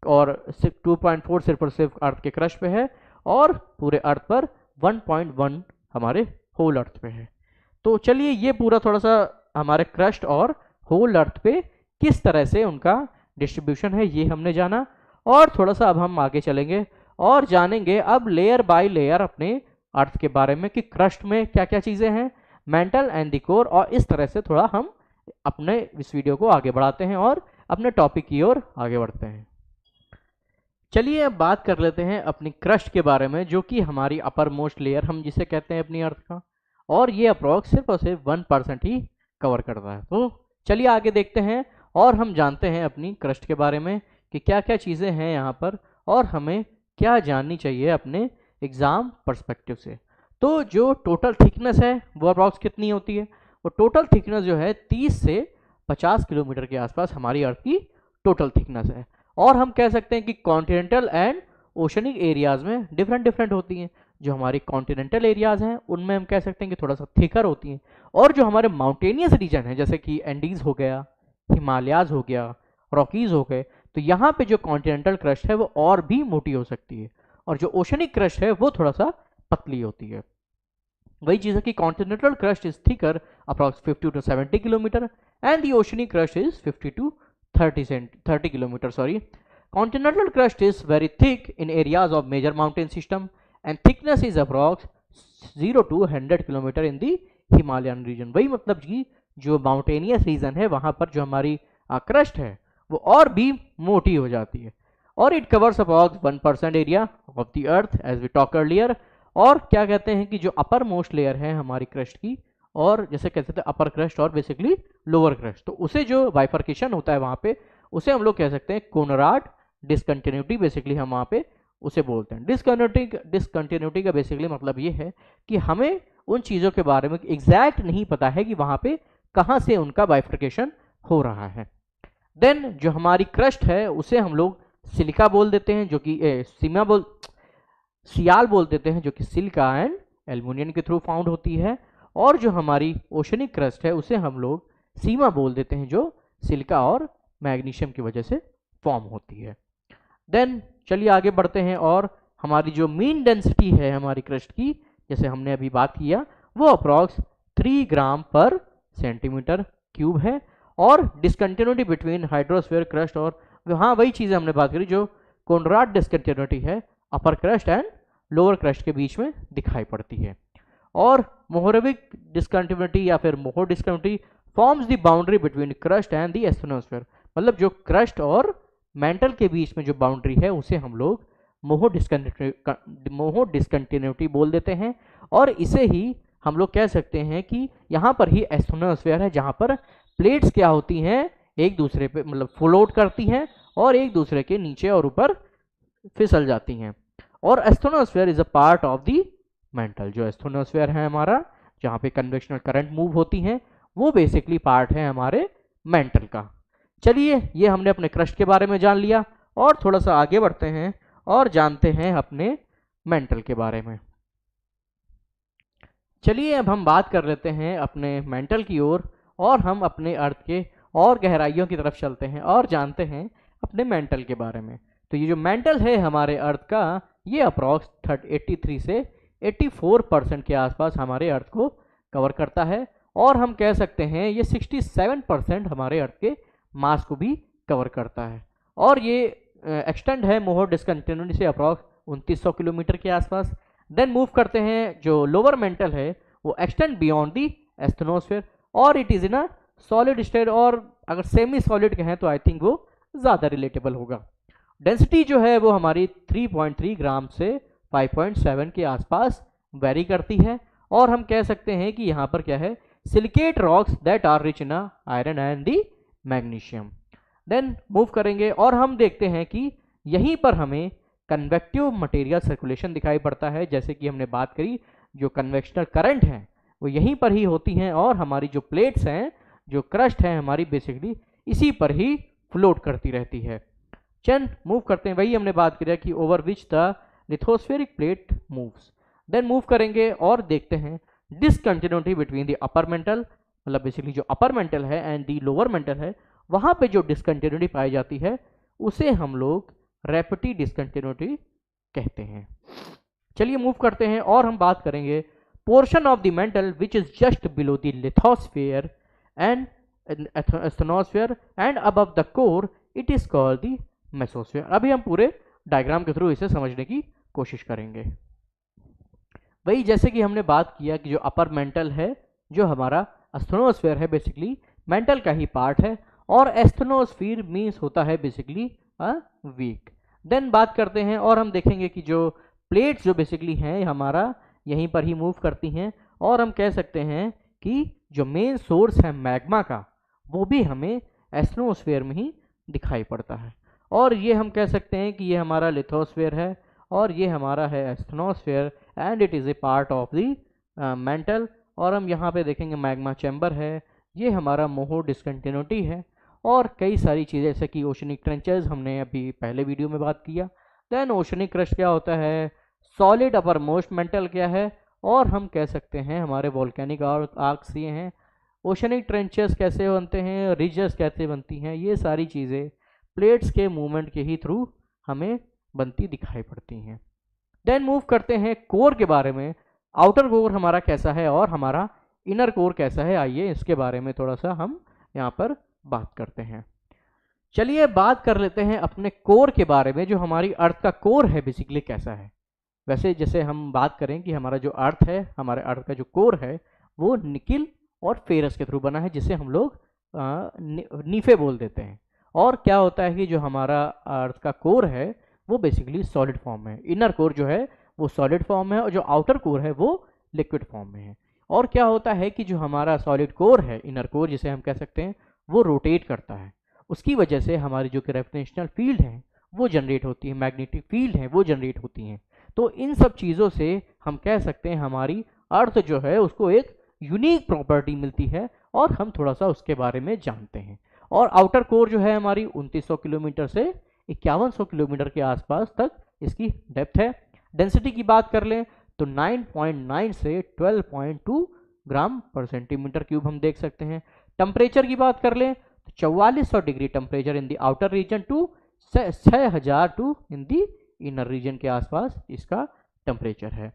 और 2.4 सिर्फ और सिर्फ अर्थ के क्रस्ट पे है, और पूरे अर्थ पर 1.1 हमारे होल अर्थ पे है। तो चलिए ये पूरा थोड़ा सा हमारे क्रस्ट और होल अर्थ पे किस तरह से उनका डिस्ट्रीब्यूशन है ये हमने जाना, और थोड़ा सा अब हम आगे चलेंगे और जानेंगे अब लेयर बाय लेयर अपने अर्थ के बारे में कि क्रस्ट में क्या क्या चीज़ें हैं, मेंटल एंड द कोर, और इस तरह से थोड़ा हम अपने इस वीडियो को आगे बढ़ाते हैं और अपने टॉपिक की ओर आगे बढ़ते हैं। चलिए अब बात कर लेते हैं अपनी क्रस्ट के बारे में, जो कि हमारी अपर मोस्ट लेयर हम जिसे कहते हैं अपनी अर्थ का, और ये अप्रॉक्स सिर्फ और सिर्फ 1% ही कवर करता है। तो चलिए आगे देखते हैं और हम जानते हैं अपनी क्रस्ट के बारे में कि क्या क्या चीज़ें हैं यहाँ पर और हमें क्या जाननी चाहिए अपने एग्ज़ाम पर्सपेक्टिव से। तो जो टोटल थिकनेस है वो अप्रॉक्स कितनी होती है, वो टोटल थिकनेस जो है 30 से 50 किलोमीटर के आसपास हमारी अर्थ की टोटल थिकनेस है। और हम कह सकते हैं कि कॉन्टिनेंटल एंड ओशनिक एरियाज़ में डिफरेंट होती हैं। जो हमारी कॉन्टिनेंटल एरियाज़ हैं उनमें हम कह सकते हैं कि थोड़ा सा थिकर होती हैं, और जो हमारे माउंटेनियस रीजन है जैसे कि एंडीज़ हो गया, हिमालयाज़ हो गया, रॉकीज़ हो गए, तो यहाँ पे जो कॉन्टिनेंटल क्रस्ट है वो और भी मोटी हो सकती है, और जो ओशनिक क्रस्ट है वो थोड़ा सा पतली होती है। वही चीज़ है कि continental crust is thicker approx 50 to 70 kilometre and the oceanic crust is 50 to 30 kilometre sorry. Continental crust is very thick in areas of major mountain system and thickness is approx 0 to 100 kilometre in the Himalayan region। वही मतलब कि जो mountainous region है वहाँ पर जो हमारी crust है वो और भी मोटी हो जाती है, और it covers approx 1% area of the earth as we talk earlier. और क्या कहते हैं कि जो अपर मोस्ट लेयर है हमारी क्रस्ट की, और जैसे कहते थे अपर क्रस्ट और बेसिकली लोअर क्रस्ट, तो उसे जो बाइफर्केशन होता है वहाँ पे उसे हम लोग कह सकते हैं कोनराड डिसकंटिन्यूटी, बेसिकली हम वहाँ पे उसे बोलते हैं। डिसकंटिन्यूटी का बेसिकली मतलब ये है कि हमें उन चीज़ों के बारे में एग्जैक्ट नहीं पता है कि वहाँ पे कहाँ से उनका बाइफर्केशन हो रहा है। देन जो हमारी क्रस्ट है उसे हम लोग सिलिका बोल देते हैं, जो कि सियाल बोल देते हैं, जो कि सिलिका एंड एल्युमिनियम के थ्रू फाउंड होती है। और जो हमारी ओशनिक क्रस्ट है उसे हम लोग सीमा बोल देते हैं, जो सिलिका और मैग्नीशियम की वजह से फॉर्म होती है। देन चलिए आगे बढ़ते हैं, और हमारी जो मीन डेंसिटी है हमारी क्रस्ट की, जैसे हमने अभी बात किया, वो अप्रॉक्स 3 ग्राम पर सेंटीमीटर क्यूब है। और डिसकंटिन्यूटी बिटवीन हाइड्रोस्फीयर क्रस्ट, और हाँ वही चीज़ें हमने बात करी जो कोनराड डिसकंटिन्यूटी है upper crust and lower crust के बीच में दिखाई पड़ती है। और मोहरेविक डिस्कंटिन्यूटी या फिर Moho discontinuity forms the boundary between crust and the asthenosphere, मतलब जो क्रस्ट और मेंटल के बीच में जो बाउंड्री है उसे हम लोग मोहो डिस्कंटिन्यूटी बोल देते हैं। और इसे ही हम लोग कह सकते हैं कि यहाँ पर ही एस्थेनोस्फीयर है, जहाँ पर प्लेट्स क्या होती हैं एक दूसरे पे मतलब फ्लोट करती हैं और एक दूसरे के नीचे और ऊपर फिसल जाती हैं। और asthenosphere is a part of the mental, जो एस्थेनोस्फीयर है हमारा जहाँ पे कन्वेक्शनल करंट मूव होती हैं वो बेसिकली पार्ट है हमारे मेंटल का। चलिए ये हमने अपने क्रस्ट के बारे में जान लिया और थोड़ा सा आगे बढ़ते हैं और जानते हैं अपने मेंटल के बारे में। चलिए अब हम बात कर लेते हैं अपने मेंटल की ओर और हम अपने अर्थ के और गहराइयों की तरफ चलते हैं और जानते हैं अपने मेंटल के बारे में। तो ये जो मेंटल है हमारे अर्थ का ये अप्रॉक्स 83 से 84% के आसपास हमारे अर्थ को कवर करता है और हम कह सकते हैं ये 67% हमारे अर्थ के मास को भी कवर करता है। और ये एक्सटेंड है मोहो डिस्कंटिन्यूटी से अप्रॉक्स 2900 किलोमीटर के आसपास। देन मूव करते हैं जो लोअर मेंटल है वो एक्सटेंड बियॉन्ड दी एस्थेनोस्फीयर और it is in a solid state, और अगर सेमी सॉलिड कहें तो आई थिंक वो ज़्यादा रिलेटेबल होगा। डेंसिटी जो है वो हमारी 3.3 ग्राम से 5.7 के आसपास वेरी करती है और हम कह सकते हैं कि यहाँ पर क्या है silicate rocks that are rich in iron and the magnesium. Then move करेंगे और हम देखते हैं कि यहीं पर हमें कन्वेक्टिव मटेरियल सर्कुलेशन दिखाई पड़ता है, जैसे कि हमने बात करी जो कन्वेक्शनल करंट है वो यहीं पर ही होती हैं और हमारी जो प्लेट्स हैं जो क्रस्ट है हमारी बेसिकली इसी पर ही फ्लोट करती रहती है। चल मूव करते हैं, वही हमने बात करी कि over which the lithospheric plate moves. Then move करेंगे और देखते हैं discontinuity between the upper mantle, मतलब बेसिकली जो अपर मेंटल है एंड दी लोअर मेंटल है वहाँ पे जो डिसकंटिन्यूटी पाई जाती है उसे हम लोग रैपिड डिसकंटिन्यूटी कहते हैं। चलिए मूव करते हैं और हम बात करेंगे portion of the mental which is just below the lithosphere and asthenosphere and above the core it is called the mesosphere. अभी हम पूरे डायग्राम के थ्रू इसे समझने की कोशिश करेंगे। वही जैसे कि हमने बात किया कि जो अपर मेंटल है जो हमारा एस्थेनोस्फीयर है बेसिकली मेंटल का ही पार्ट है और एस्थेनोस्फीयर मीन्स होता है बेसिकली वीक। देन बात करते हैं और हम देखेंगे कि जो प्लेट्स जो बेसिकली हैं हमारा यहीं पर ही मूव करती हैं और हम कह सकते हैं कि जो मेन सोर्स है मैग्मा का वो भी हमें एस्थेनोस्फीयर में ही दिखाई पड़ता है। और ये हम कह सकते हैं कि ये हमारा लिथोस्फीयर है और ये हमारा है asthenosphere and it is a part of the mental. और हम यहाँ पे देखेंगे मैग्मा चैम्बर है, ये हमारा मोहो डिसकंटिन्यूटी है और कई सारी चीज़ें जैसे कि ओशनिक ट्रेंचेस हमने अभी पहले वीडियो में बात किया। देन ओशनिक क्रस्ट क्या होता है, सॉलिड अपर मोस्ट मेंटल क्या है और हम कह सकते हैं हमारे वोल्केनिक आर्क्स ये हैं। ओशनिक ट्रेंचेस कैसे बनते हैं, रिजेस कैसे बनती हैं, ये सारी चीज़ें प्लेट्स के मूवमेंट के ही थ्रू हमें बनती दिखाई पड़ती हैं। देन मूव करते हैं कोर के बारे में, आउटर कोर हमारा कैसा है और हमारा इनर कोर कैसा है, आइए इसके बारे में थोड़ा सा हम यहाँ पर बात करते हैं। चलिए बात कर लेते हैं अपने कोर के बारे में, जो हमारी अर्थ का कोर है बेसिकली कैसा है। वैसे जैसे हम बात करें कि हमारा जो अर्थ है, हमारे अर्थ का जो कोर है वो निकिल और फेरस के थ्रू बना है जिसे हम लोग नीफे बोल देते हैं। और क्या होता है कि जो हमारा अर्थ का कोर है वो बेसिकली सॉलिड फॉर्म में है, इनर कोर जो है वो सॉलिड फॉर्म में है और जो आउटर कोर है वो लिक्विड फॉर्म में है। और क्या होता है कि जो हमारा सॉलिड कोर है, इनर कोर जिसे हम कह सकते हैं, वो रोटेट करता है, उसकी वजह से हमारी जो ग्रेविटेशनल फील्ड है वो जनरेट होती है, मैग्नेटिक फील्ड है वो जनरेट होती हैं। तो इन सब चीज़ों से हम कह सकते हैं हमारी अर्थ जो है उसको एक यूनिक प्रॉपर्टी मिलती है और हम थोड़ा सा उसके बारे में जानते हैं। और आउटर कोर जो है हमारी 2900 किलोमीटर से 5100 किलोमीटर के आसपास तक इसकी डेप्थ है। डेंसिटी की बात कर लें तो 9.9 से 12.2 ग्राम पर सेंटीमीटर क्यूब हम देख सकते हैं। टेम्परेचर की बात कर लें तो 4400 degree temperature in the outer region to 6000 to in the inner region के आसपास इसका टेम्परेचर है।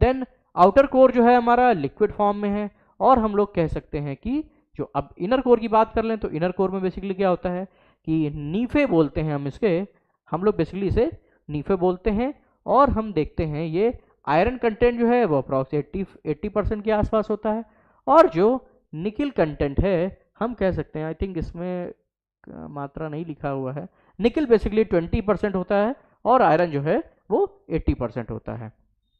देन आउटर कोर जो है हमारा लिक्विड फॉर्म में है और हम लोग कह सकते हैं कि जो अब इनर कोर की बात कर लें तो इनर कोर में बेसिकली क्या होता है कि नीफे बोलते हैं हम इसके, हम लोग बेसिकली इसे नीफे बोलते हैं और हम देखते हैं ये आयरन कंटेंट जो है वो अप्रॉक्स 80% के आसपास होता है, और जो निकिल कंटेंट है हम कह सकते हैं, आई थिंक इसमें मात्रा नहीं लिखा हुआ है, निकिल बेसिकली 20% होता है और आयरन जो है वो 80% होता है।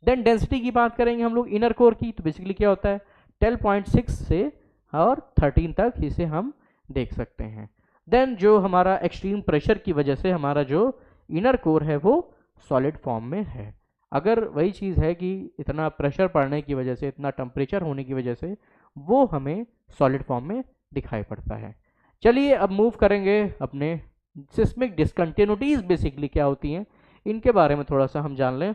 देन डेंसिटी की बात करेंगे हम लोग इनर कोर की, तो बेसिकली क्या होता है 12.6 से और 13 तक इसे हम देख सकते हैं। देन जो हमारा एक्सट्रीम प्रेशर की वजह से हमारा जो इनर कोर है वो सॉलिड फॉर्म में है। अगर वही चीज़ है कि इतना प्रेशर पड़ने की वजह से, इतना टेम्परेचर होने की वजह से वो हमें सॉलिड फॉर्म में दिखाई पड़ता है। चलिए अब मूव करेंगे अपने सिस्मिक डिसकंटिन्यूटीज बेसिकली क्या होती हैं इनके बारे में थोड़ा सा हम जान लें,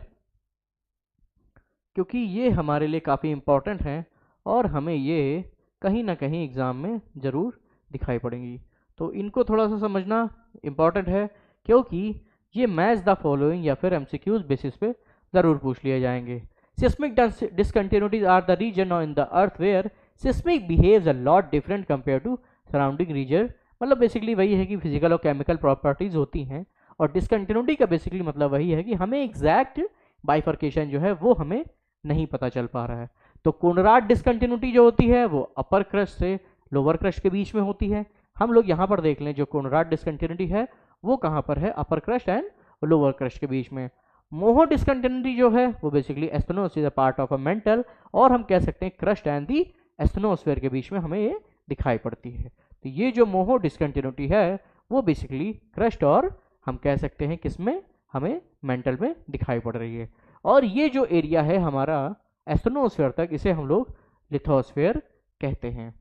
क्योंकि ये हमारे लिए काफ़ी इम्पॉर्टेंट हैं और हमें ये कहीं ना कहीं एग्ज़ाम में ज़रूर दिखाई पड़ेंगी। तो इनको थोड़ा सा समझना इम्पॉर्टेंट है, क्योंकि ये मैच द फॉलोइंग या फिर एमसीक्यूज बेसिस पे ज़रूर पूछ लिए जाएंगे। Seismic discontinuities are the region in the earth where seismic behaves a lot different compare to surrounding region. मतलब बेसिकली वही है कि फिजिकल और केमिकल प्रॉपर्टीज होती हैं, और डिसकंटिन्यूटी का बेसिकली मतलब वही है कि हमें एग्जैक्ट बाइफर्केशन जो है वो हमें नहीं पता चल पा रहा है। तो कोनराड डिसकंटिन्यूटी जो होती है वो अपर क्रस्ट से लोअर क्रस्ट के बीच में होती है। हम लोग यहाँ पर देख लें जो कोनराड डिसकंटिन्यूटी है वो कहाँ पर है, upper crust and lower crust के बीच में। मोहो डिसकंटिन्यूटी जो है वो basically asthenos is a part of a mantle, और हम कह सकते हैं क्रस्ट एंड दी एस्थेनोस्फेयर के बीच में हमें ये दिखाई पड़ती है। तो ये जो मोहो डिसकंटिन्यूटी है वो बेसिकली क्रस्ट और हम कह सकते हैं किसमें हमें मेंटल में दिखाई पड़ रही है। और ये जो एरिया है हमारा एस्थेनोस्फेयर तक, इसे हम लोग लिथोस्फेयर कहते हैं।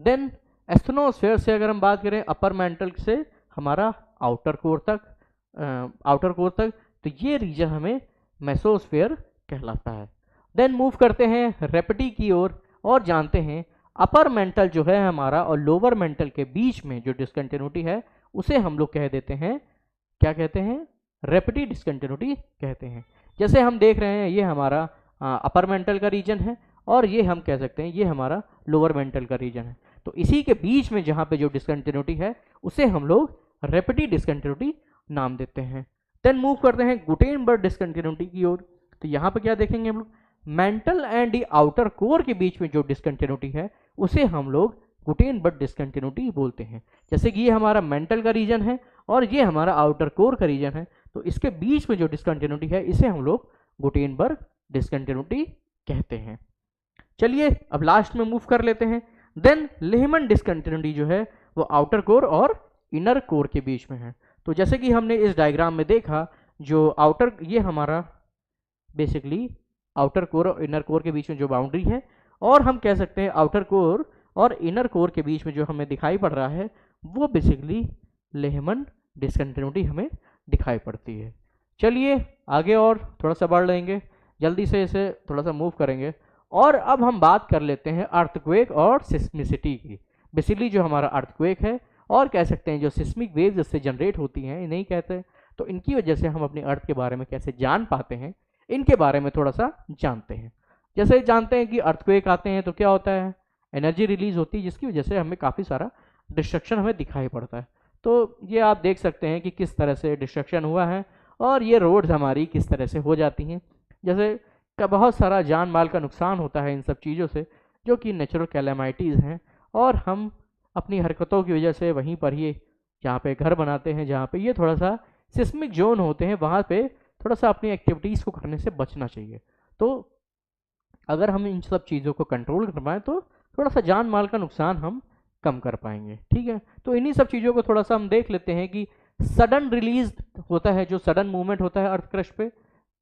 देन एस्थेनोस्फेयर से अगर हम बात करें अपर मेंटल से हमारा आउटर कोर तक, तो ये रीजन हमें मेसोस्फेयर कहलाता है। देन मूव करते हैं रेपिटी की ओर और जानते हैं अपर मेंटल जो है हमारा और लोअर मेंटल के बीच में जो डिसकंटिन्यूटी है उसे हम लोग कह देते हैं, क्या कहते हैं, रेपिटी डिसकंटिन्यूटी कहते हैं। जैसे हम देख रहे हैं ये हमारा अपर मेंटल का रीजन है और ये हम कह सकते हैं ये हमारा लोअर मेंटल का रीजन है। तो इसी के बीच में जहाँ पे जो डिसकंटिन्यूटी है उसे हम लोग रेपिटी डिसकंटिन्यूटी नाम देते हैं। देन मूव करते हैं गुटेनबर्ग डिसकंटिन्यूटी की ओर। तो यहाँ पे क्या देखेंगे हम लोग, mental and the outer core के बीच में जो डिसकंटिन्यूटी है उसे हम लोग गुटेनबर्ग डिसकंटिन्यूटी बोलते हैं। जैसे कि ये हमारा मेंटल का रीजन है और ये हमारा आउटर कोर का रीजन है, तो इसके बीच में जो डिसकंटिन्यूटी है इसे हम लोग गुटेनबर्ग डिसकंटिन्यूटी कहते हैं। चलिए अब लास्ट में मूव कर लेते हैं। देन लेहमन डिसकंटिन्यूटी जो है वो आउटर कोर और इनर कोर के बीच में है। तो जैसे कि हमने इस डायग्राम में देखा, जो आउटर, ये हमारा बेसिकली आउटर कोर और इनर कोर के बीच में जो बाउंड्री है, और हम कह सकते हैं आउटर कोर और इनर कोर के बीच में जो हमें दिखाई पड़ रहा है वो बेसिकली लेहमन डिसकंटिन्यूटी हमें दिखाई पड़ती है। चलिए आगे और थोड़ा सा बढ़ लेंगे, जल्दी से इसे थोड़ा सा मूव करेंगे, और अब हम बात कर लेते हैं अर्थक्वेक और सिस्मिसिटी की। बेसिकली जो हमारा अर्थक्वेक है और कह सकते हैं जो सिस्मिक वेव्स इससे जनरेट होती हैं, इन्हें कहते हैं, तो इनकी वजह से हम अपनी अर्थ के बारे में कैसे जान पाते हैं इनके बारे में थोड़ा सा जानते हैं। जैसे जानते हैं कि अर्थक्वेक आते हैं तो क्या होता है, एनर्जी रिलीज होती है जिसकी वजह से हमें काफ़ी सारा डिस्ट्रक्शन हमें दिखाई पड़ता है। तो ये आप देख सकते हैं कि किस तरह से डिस्ट्रक्शन हुआ है और ये रोड्स हमारी किस तरह से हो जाती हैं। जैसे का बहुत सारा जान माल का नुकसान होता है इन सब चीज़ों से, जो कि नेचुरल कैलेमिटीज़ हैं, और हम अपनी हरकतों की वजह से वहीं पर ही जहाँ पे घर बनाते हैं, जहाँ पे ये थोड़ा सा सिस्मिक जोन होते हैं, वहाँ पे थोड़ा सा अपनी एक्टिविटीज़ को करने से बचना चाहिए। तो अगर हम इन सब चीज़ों को कंट्रोल कर पाएँ तो थोड़ा सा जान माल का नुकसान हम कम कर पाएंगे। ठीक है, तो इन्हीं सब चीज़ों को थोड़ा सा हम देख लेते हैं कि सडन रिलीज होता है, जो सडन मूवमेंट होता है अर्थ क्रस्ट पे,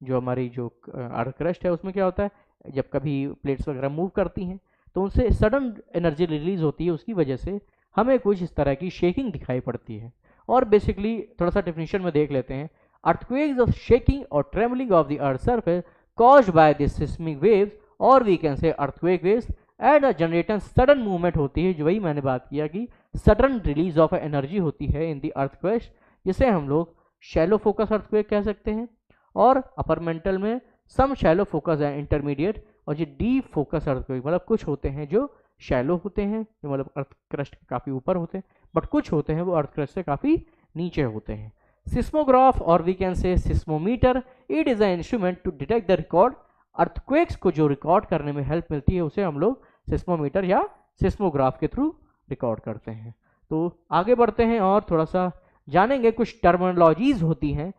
जो हमारी जो अर्थ क्रस्ट है उसमें क्या होता है, जब कभी प्लेट्स वगैरह मूव करती हैं तो उनसे सडन एनर्जी रिलीज होती है, उसकी वजह से हमें कुछ इस तरह की शेकिंग दिखाई पड़ती है। और बेसिकली थोड़ा सा डेफिनेशन में देख लेते हैं, earthquakes of shaking or trembling of the earth's surface caused by the seismic waves, और we can say earthquake waves and a generator sudden movement होती है, जो वही मैंने बात किया कि sudden release of energy होती है in the earth crust, जिसे हम लोग shallow focus earthquake कह सकते हैं। और अपर मेंटल में some shallow focus है intermediate, और जो डीप फोकस earthquake मतलब कुछ होते हैं जो शैलो होते हैं, मतलब अर्थ क्रस्ट के काफ़ी ऊपर होते हैं, बट कुछ होते हैं वो अर्थ क्रस्ट से काफ़ी नीचे होते हैं। सिस्मोग्राफ और we can say seismometer, it is a instrument to detect the record. Earthquakes को जो रिकॉर्ड करने में हेल्प मिलती है उसे हम लोग सिस्मोमीटर या सिस्मोग्राफ के थ्रू रिकॉर्ड करते हैं। तो आगे बढ़ते हैं और थोड़ा सा जानेंगे कुछ टर्मिनोलॉजीज होती हैं,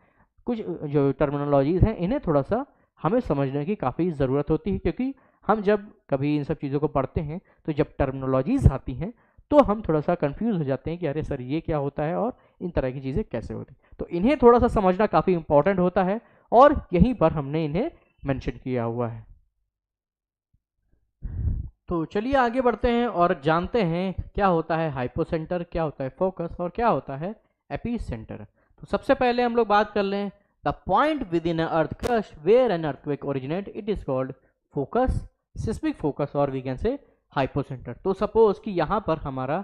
कुछ जो टर्मिनोलॉजीज हैं इन्हें थोड़ा सा हमें समझने की काफ़ी ज़रूरत होती है, क्योंकि हम जब कभी इन सब चीज़ों को पढ़ते हैं तो जब टर्मिनोलॉजीज आती हैं तो हम थोड़ा सा कंफ्यूज हो जाते हैं कि अरे सर ये क्या होता है और इन तरह की चीज़ें कैसे होती हैं। तो इन्हें थोड़ा सा समझना काफ़ी इंपॉर्टेंट होता है और यहीं पर हमने इन्हें मेंशन किया हुआ है। तो चलिए आगे बढ़ते हैं और जानते हैं क्या होता है हाइपोसेंटर, क्या होता है फोकस और क्या होता है एपीसेंटर। तो सबसे पहले हम लोग बात कर लें the point within earth crust where an earthquake originate, it is called focus, seismic focus और वी कैन से हाइपोसेंटर। तो सपोज कि यहाँ पर हमारा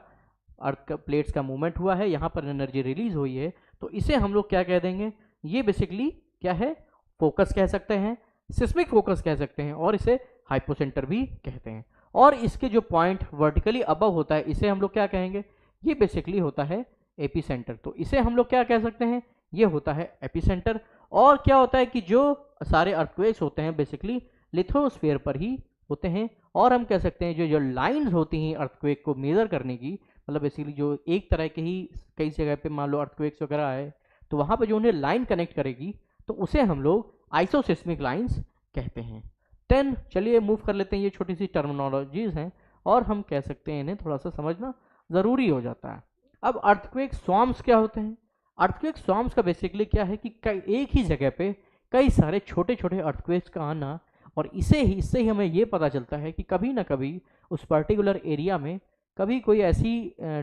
अर्थ प्लेट्स का मूवमेंट हुआ है, यहाँ पर एनर्जी रिलीज हुई है, तो इसे हम लोग क्या कह देंगे, ये बेसिकली क्या है, फोकस कह सकते हैं, सिस्मिक फोकस कह सकते हैं और इसे हाइपोसेंटर भी कहते हैं। और इसके जो पॉइंट वर्टिकली अबव होता है इसे हम लोग क्या कहेंगे, ये बेसिकली होता है एपीसेंटर। तो इसे हम लोग क्या कह सकते हैं, ये होता है एपीसेंटर। और क्या होता है कि जो सारे अर्थक्वेक्स होते हैं बेसिकली लिथोस्फीयर पर ही होते हैं। और हम कह सकते हैं जो जो लाइंस होती हैं अर्थक्वेक को मेजर करने की, मतलब बेसिकली जो एक तरह के ही कई जगह पे मान लो अर्थक्वेक्स वगैरह आए तो वहाँ पे जो उन्हें लाइन कनेक्ट करेगी तो उसे हम लोग आइसोसिस्मिक लाइंस कहते हैं। देन चलिए मूव कर लेते हैं, ये छोटी सी टर्मिनोलॉजीज हैं और हम कह सकते हैं इन्हें थोड़ा सा समझना ज़रूरी हो जाता है। अब अर्थक्वेक स्वॉर्म्स क्या होते हैं, अर्थक्वेक स्वॉर्म्स का बेसिकली क्या है कि एक ही जगह पे कई सारे छोटे छोटे अर्थक्वेक्स का आना, और इससे ही हमें ये पता चलता है कि कभी ना कभी उस पर्टिकुलर एरिया में कभी कोई ऐसी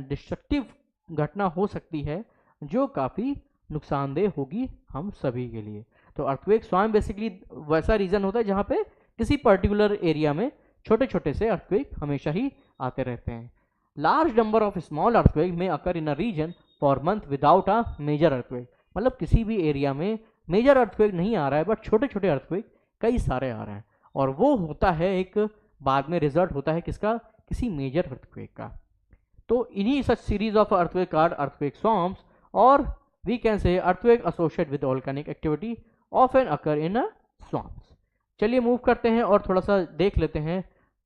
डिस्ट्रक्टिव घटना हो सकती है जो काफ़ी नुकसानदेह होगी हम सभी के लिए। तो अर्थक्वेक स्वॉर्म बेसिकली वैसा रीजन होता है जहाँ पे किसी पर्टिकुलर एरिया में छोटे छोटे से अर्थक्वेक हमेशा ही आते रहते हैं। Large number of small earthquake may occur in a region for month without a major earthquake, मतलब किसी भी एरिया में मेजर अर्थक्वेक नहीं आ रहा है बट छोटे छोटे अर्थक्वेक कई सारे आ रहे हैं, और वो होता है एक बाद में रिजल्ट होता है किसका, किसी मेजर अर्थक्वेक का। तो इन्हीं such series of earthquake are earthquake swarms, और we can say earthquake associated with volcanic activity often occur in swarms. चलिए मूव करते हैं और थोड़ा सा देख लेते हैं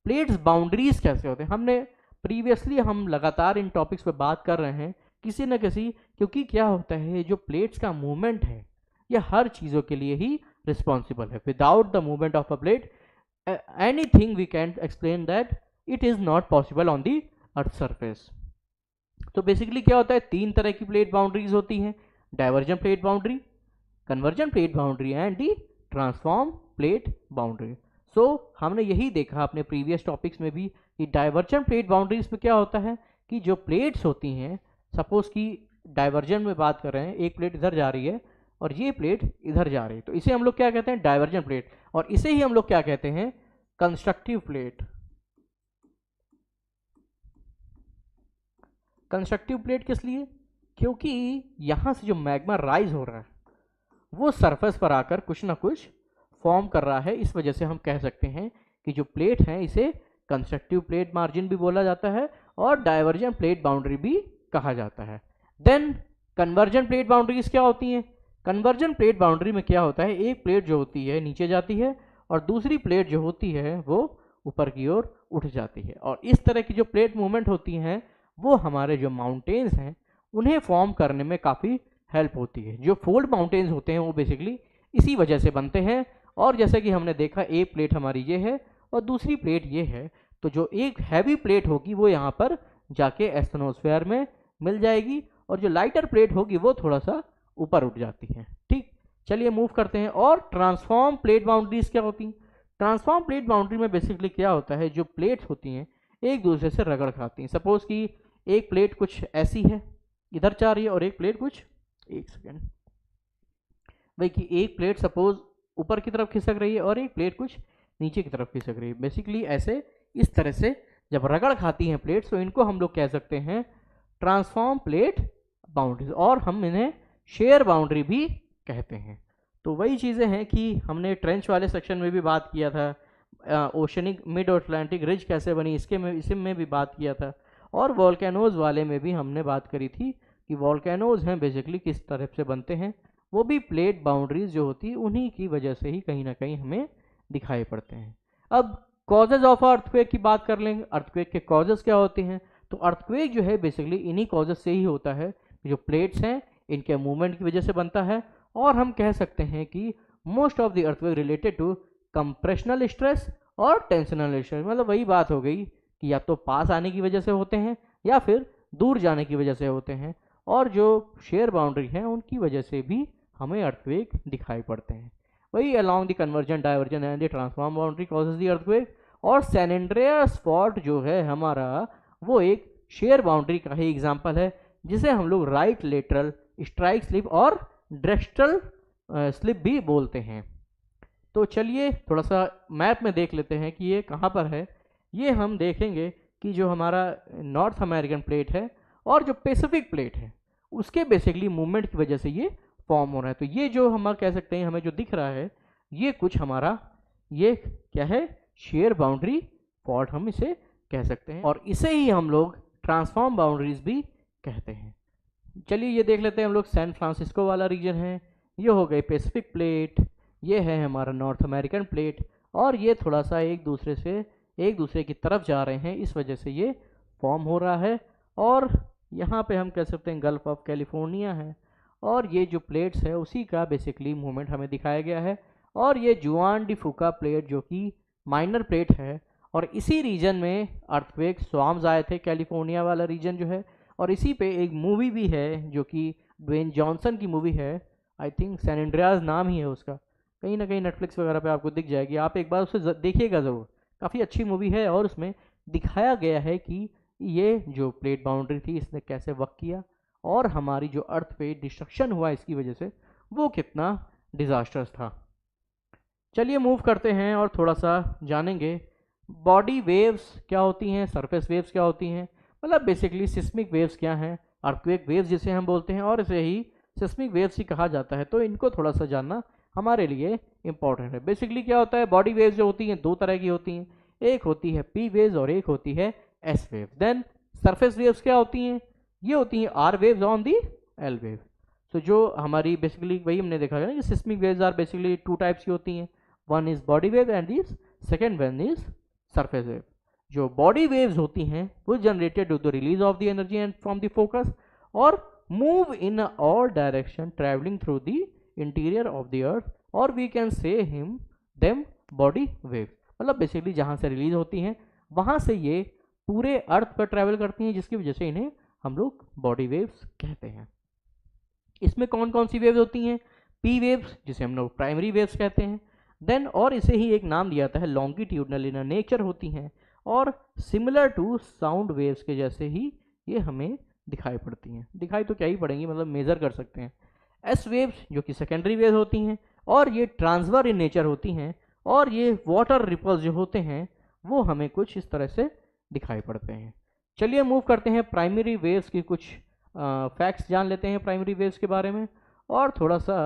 प्लेट्स बाउंड्रीज कैसे होते हैं। हमने प्रीवियसली हम लगातार इन टॉपिक्स पे बात कर रहे हैं किसी न किसी, क्योंकि क्या होता है जो प्लेट्स का मूवमेंट है ये हर चीज़ों के लिए ही रिस्पॉन्सिबल है। Without the movement of a plate anything we can explain that it is not possible on the earth surface. तो बेसिकली क्या होता है, तीन तरह की प्लेट बाउंड्रीज होती हैं, divergent plate boundary, convergent plate boundary and the transform plate boundary. So हमने यही देखा अपने प्रीवियस टॉपिक्स में भी कि डाइवर्जन प्लेट बाउंड्रीज में क्या होता है कि जो प्लेट्स होती हैं, सपोज कि डाइवर्जन में बात कर रहे हैं, एक प्लेट इधर जा रही है और ये प्लेट इधर जा रही है, तो इसे हम लोग क्या कहते हैं, डाइवर्जन प्लेट, और इसे ही हम लोग क्या कहते हैं, कंस्ट्रक्टिव प्लेट। कंस्ट्रक्टिव प्लेट किस लिए, क्योंकि यहां से जो मैग्मा राइज हो रहा है वो सरफेस पर आकर कुछ ना कुछ फॉर्म कर रहा है, इस वजह से हम कह सकते हैं कि जो प्लेट है इसे कंस्ट्रक्टिव प्लेट मार्जिन भी बोला जाता है और डाइवर्जन प्लेट बाउंड्री भी कहा जाता है। देन कन्वर्जन प्लेट बाउंड्रीज क्या होती हैं, कन्वर्जन प्लेट बाउंड्री में क्या होता है, एक प्लेट जो होती है नीचे जाती है और दूसरी प्लेट जो होती है वो ऊपर की ओर उठ जाती है, और इस तरह की जो प्लेट मूवमेंट होती हैं वो हमारे जो माउंटेन्स हैं उन्हें फॉर्म करने में काफ़ी हेल्प होती है। जो फोल्ड माउंटेन्स होते हैं वो बेसिकली इसी वजह से बनते हैं, और जैसे कि हमने देखा एक प्लेट हमारी ये है और दूसरी प्लेट ये है, तो जो एक हैवी प्लेट होगी वो यहाँ पर जाके एस्टेनोस्फेयर में मिल जाएगी और जो लाइटर प्लेट होगी वो थोड़ा सा ऊपर उठ जाती है। ठीक, चलिए मूव करते हैं। और ट्रांसफॉर्म प्लेट बाउंड्रीज क्या होती हैं, ट्रांसफॉर्म प्लेट बाउंड्री में बेसिकली क्या होता है, जो प्लेट्स होती हैं एक दूसरे से रगड़ खाती हैं। सपोज कि एक प्लेट कुछ ऐसी है इधर जा रही है और एक प्लेट कुछ, एक सेकेंड भाई, कि एक प्लेट सपोज ऊपर की तरफ खिसक रही है और एक प्लेट कुछ नीचे की तरफ खिसक रही है। बेसिकली ऐसे इस तरह से जब रगड़ खाती हैं प्लेट्स तो इनको हम लोग कह सकते हैं ट्रांसफॉर्म प्लेट बाउंड्रीज, और हम इन्हें शेयर बाउंड्री भी कहते हैं। तो वही चीज़ें हैं कि हमने ट्रेंच वाले सेक्शन में भी बात किया था, ओशनिक मिड अटलांटिक रिज कैसे बनी इसमें भी बात किया था, और वॉल्केनोज वाले में भी हमने बात करी थी कि वॉल्केनोज हैं बेसिकली किस तरह से बनते हैं, वो भी प्लेट बाउंड्रीज जो होती है उन्हीं की वजह से ही कहीं ना कहीं हमें दिखाई पड़ते हैं। अब कॉजेज ऑफ अर्थक्वेक की बात कर लेंगे। अर्थक्वेक के कॉजेज क्या होते हैं? तो अर्थक्वेक जो है बेसिकली इन्हीं कॉजेज से ही होता है, जो प्लेट्स हैं इनके मूवमेंट की वजह से बनता है। और हम कह सकते हैं कि most of the earthquake related to compressional stress और टेंशनल स्ट्रेस। मतलब वही बात हो गई कि या तो पास आने की वजह से होते हैं या फिर दूर जाने की वजह से होते हैं, और जो शेयर बाउंड्री हैं उनकी वजह से भी हमें अर्थक्वेक दिखाई पड़ते हैं। वही along the conversion, diversion and the transform boundary causes the earthquake. और सैन एंड्रेयास फॉल्ट जो है हमारा, वो एक शेयर बाउंड्री का ही एग्जाम्पल है, जिसे हम लोग राइट लेटरल स्ट्राइक स्लिप और ड्रेक्स्ट्रल स्लिप भी बोलते हैं। तो चलिए थोड़ा सा मैप में देख लेते हैं कि ये कहाँ पर है। ये हम देखेंगे कि जो हमारा नॉर्थ अमेरिकन प्लेट है और जो पैसिफिक प्लेट है उसके बेसिकली मूवमेंट की वजह से ये फॉर्म हो रहा है। तो ये जो हम कह सकते हैं हमें जो दिख रहा है ये कुछ हमारा, ये क्या है, शेयर बाउंड्री फॉल्ट हम इसे कह सकते हैं, और इसे ही हम लोग ट्रांसफॉर्म बाउंड्रीज भी कहते हैं। चलिए ये देख लेते हैं हम लोग, सैन फ्रांसिस्को वाला रीजन है, ये हो गई पैसिफिक प्लेट, ये है हमारा नॉर्थ अमेरिकन प्लेट, और ये थोड़ा सा एक दूसरे की तरफ जा रहे हैं, इस वजह से ये फॉर्म हो रहा है। और यहाँ पे हम कह सकते हैं गल्फ ऑफ कैलिफोर्निया है, और ये जो प्लेट्स है उसी का बेसिकली मूवमेंट हमें दिखाया गया है। और ये जुआन डी फूका प्लेट जो कि माइनर प्लेट है, और इसी रीजन में अर्थक्वेक स्वाम्स आए थे, कैलिफोर्निया वाला रीजन जो है। और इसी पे एक मूवी भी है जो कि ड्वेन जॉनसन की मूवी है, आई थिंक सैन एंड्रेयास नाम ही है उसका, कहीं ना कहीं नेटफ्लिक्स वगैरह पे आपको दिख जाएगी, आप एक बार उसे देखिएगा ज़रूर, काफ़ी अच्छी मूवी है। और उसमें दिखाया गया है कि ये जो प्लेट बाउंड्री थी इसने कैसे वर्क किया, और हमारी जो अर्थ पे डिस्ट्रक्शन हुआ इसकी वजह से वो कितना डिजास्टर्स था। चलिए मूव करते हैं और थोड़ा सा जानेंगे बॉडी वेव्स क्या होती हैं, सरफेस वेव्स क्या होती हैं, मतलब बेसिकली सिस्मिक वेव्स क्या हैं, अर्थक्वेक वेव्स जिसे हम बोलते हैं, और इसे ही सिस्मिक वेव्स ही कहा जाता है। तो इनको थोड़ा सा जानना हमारे लिए इंपॉर्टेंट है। बेसिकली क्या होता है, बॉडी वेव्स जो होती हैं दो तरह की होती हैं, एक होती है पी वेव्स और एक होती है S wave. Then surface waves क्या होती हैं, ये होती हैं R waves on the L wave. तो जो हमारी बेसिकली वही हमने देखा है ना कि seismic waves are basically two types की होती हैं, one is body wave and this second one is surface wave. जो बॉडी वेव्स होती हैं वो generated due to the release of the energy and from the focus और move in all direction travelling through the interior of the earth, और we can say him them body wave. मतलब basically जहाँ से release होती हैं वहाँ से ये पूरे अर्थ पर ट्रैवल करती हैं, जिसकी वजह से इन्हें हम लोग बॉडी वेव्स कहते हैं। इसमें कौन कौन सी वेव्स होती हैं, पी वेव्स जिसे हम लोग प्राइमरी वेव्स कहते हैं, देन और इसे ही एक नाम दिया जाता है लॉन्गिट्यूडनल इन नेचर होती हैं, और सिमिलर टू साउंड वेव्स के जैसे ही ये हमें दिखाई पड़ती हैं। दिखाई तो क्या ही पड़ेंगी, मतलब मेजर कर सकते हैं। एस वेव्स जो कि सेकेंडरी वेव होती हैं, और ये ट्रांसफर इन नेचर होती हैं, और ये वाटर रिपल्स जो होते हैं वो हमें कुछ इस तरह से दिखाई पड़ते हैं। चलिए मूव करते हैं प्राइमरी वेव्स की कुछ फैक्ट्स जान लेते हैं प्राइमरी वेव्स के बारे में, और थोड़ा सा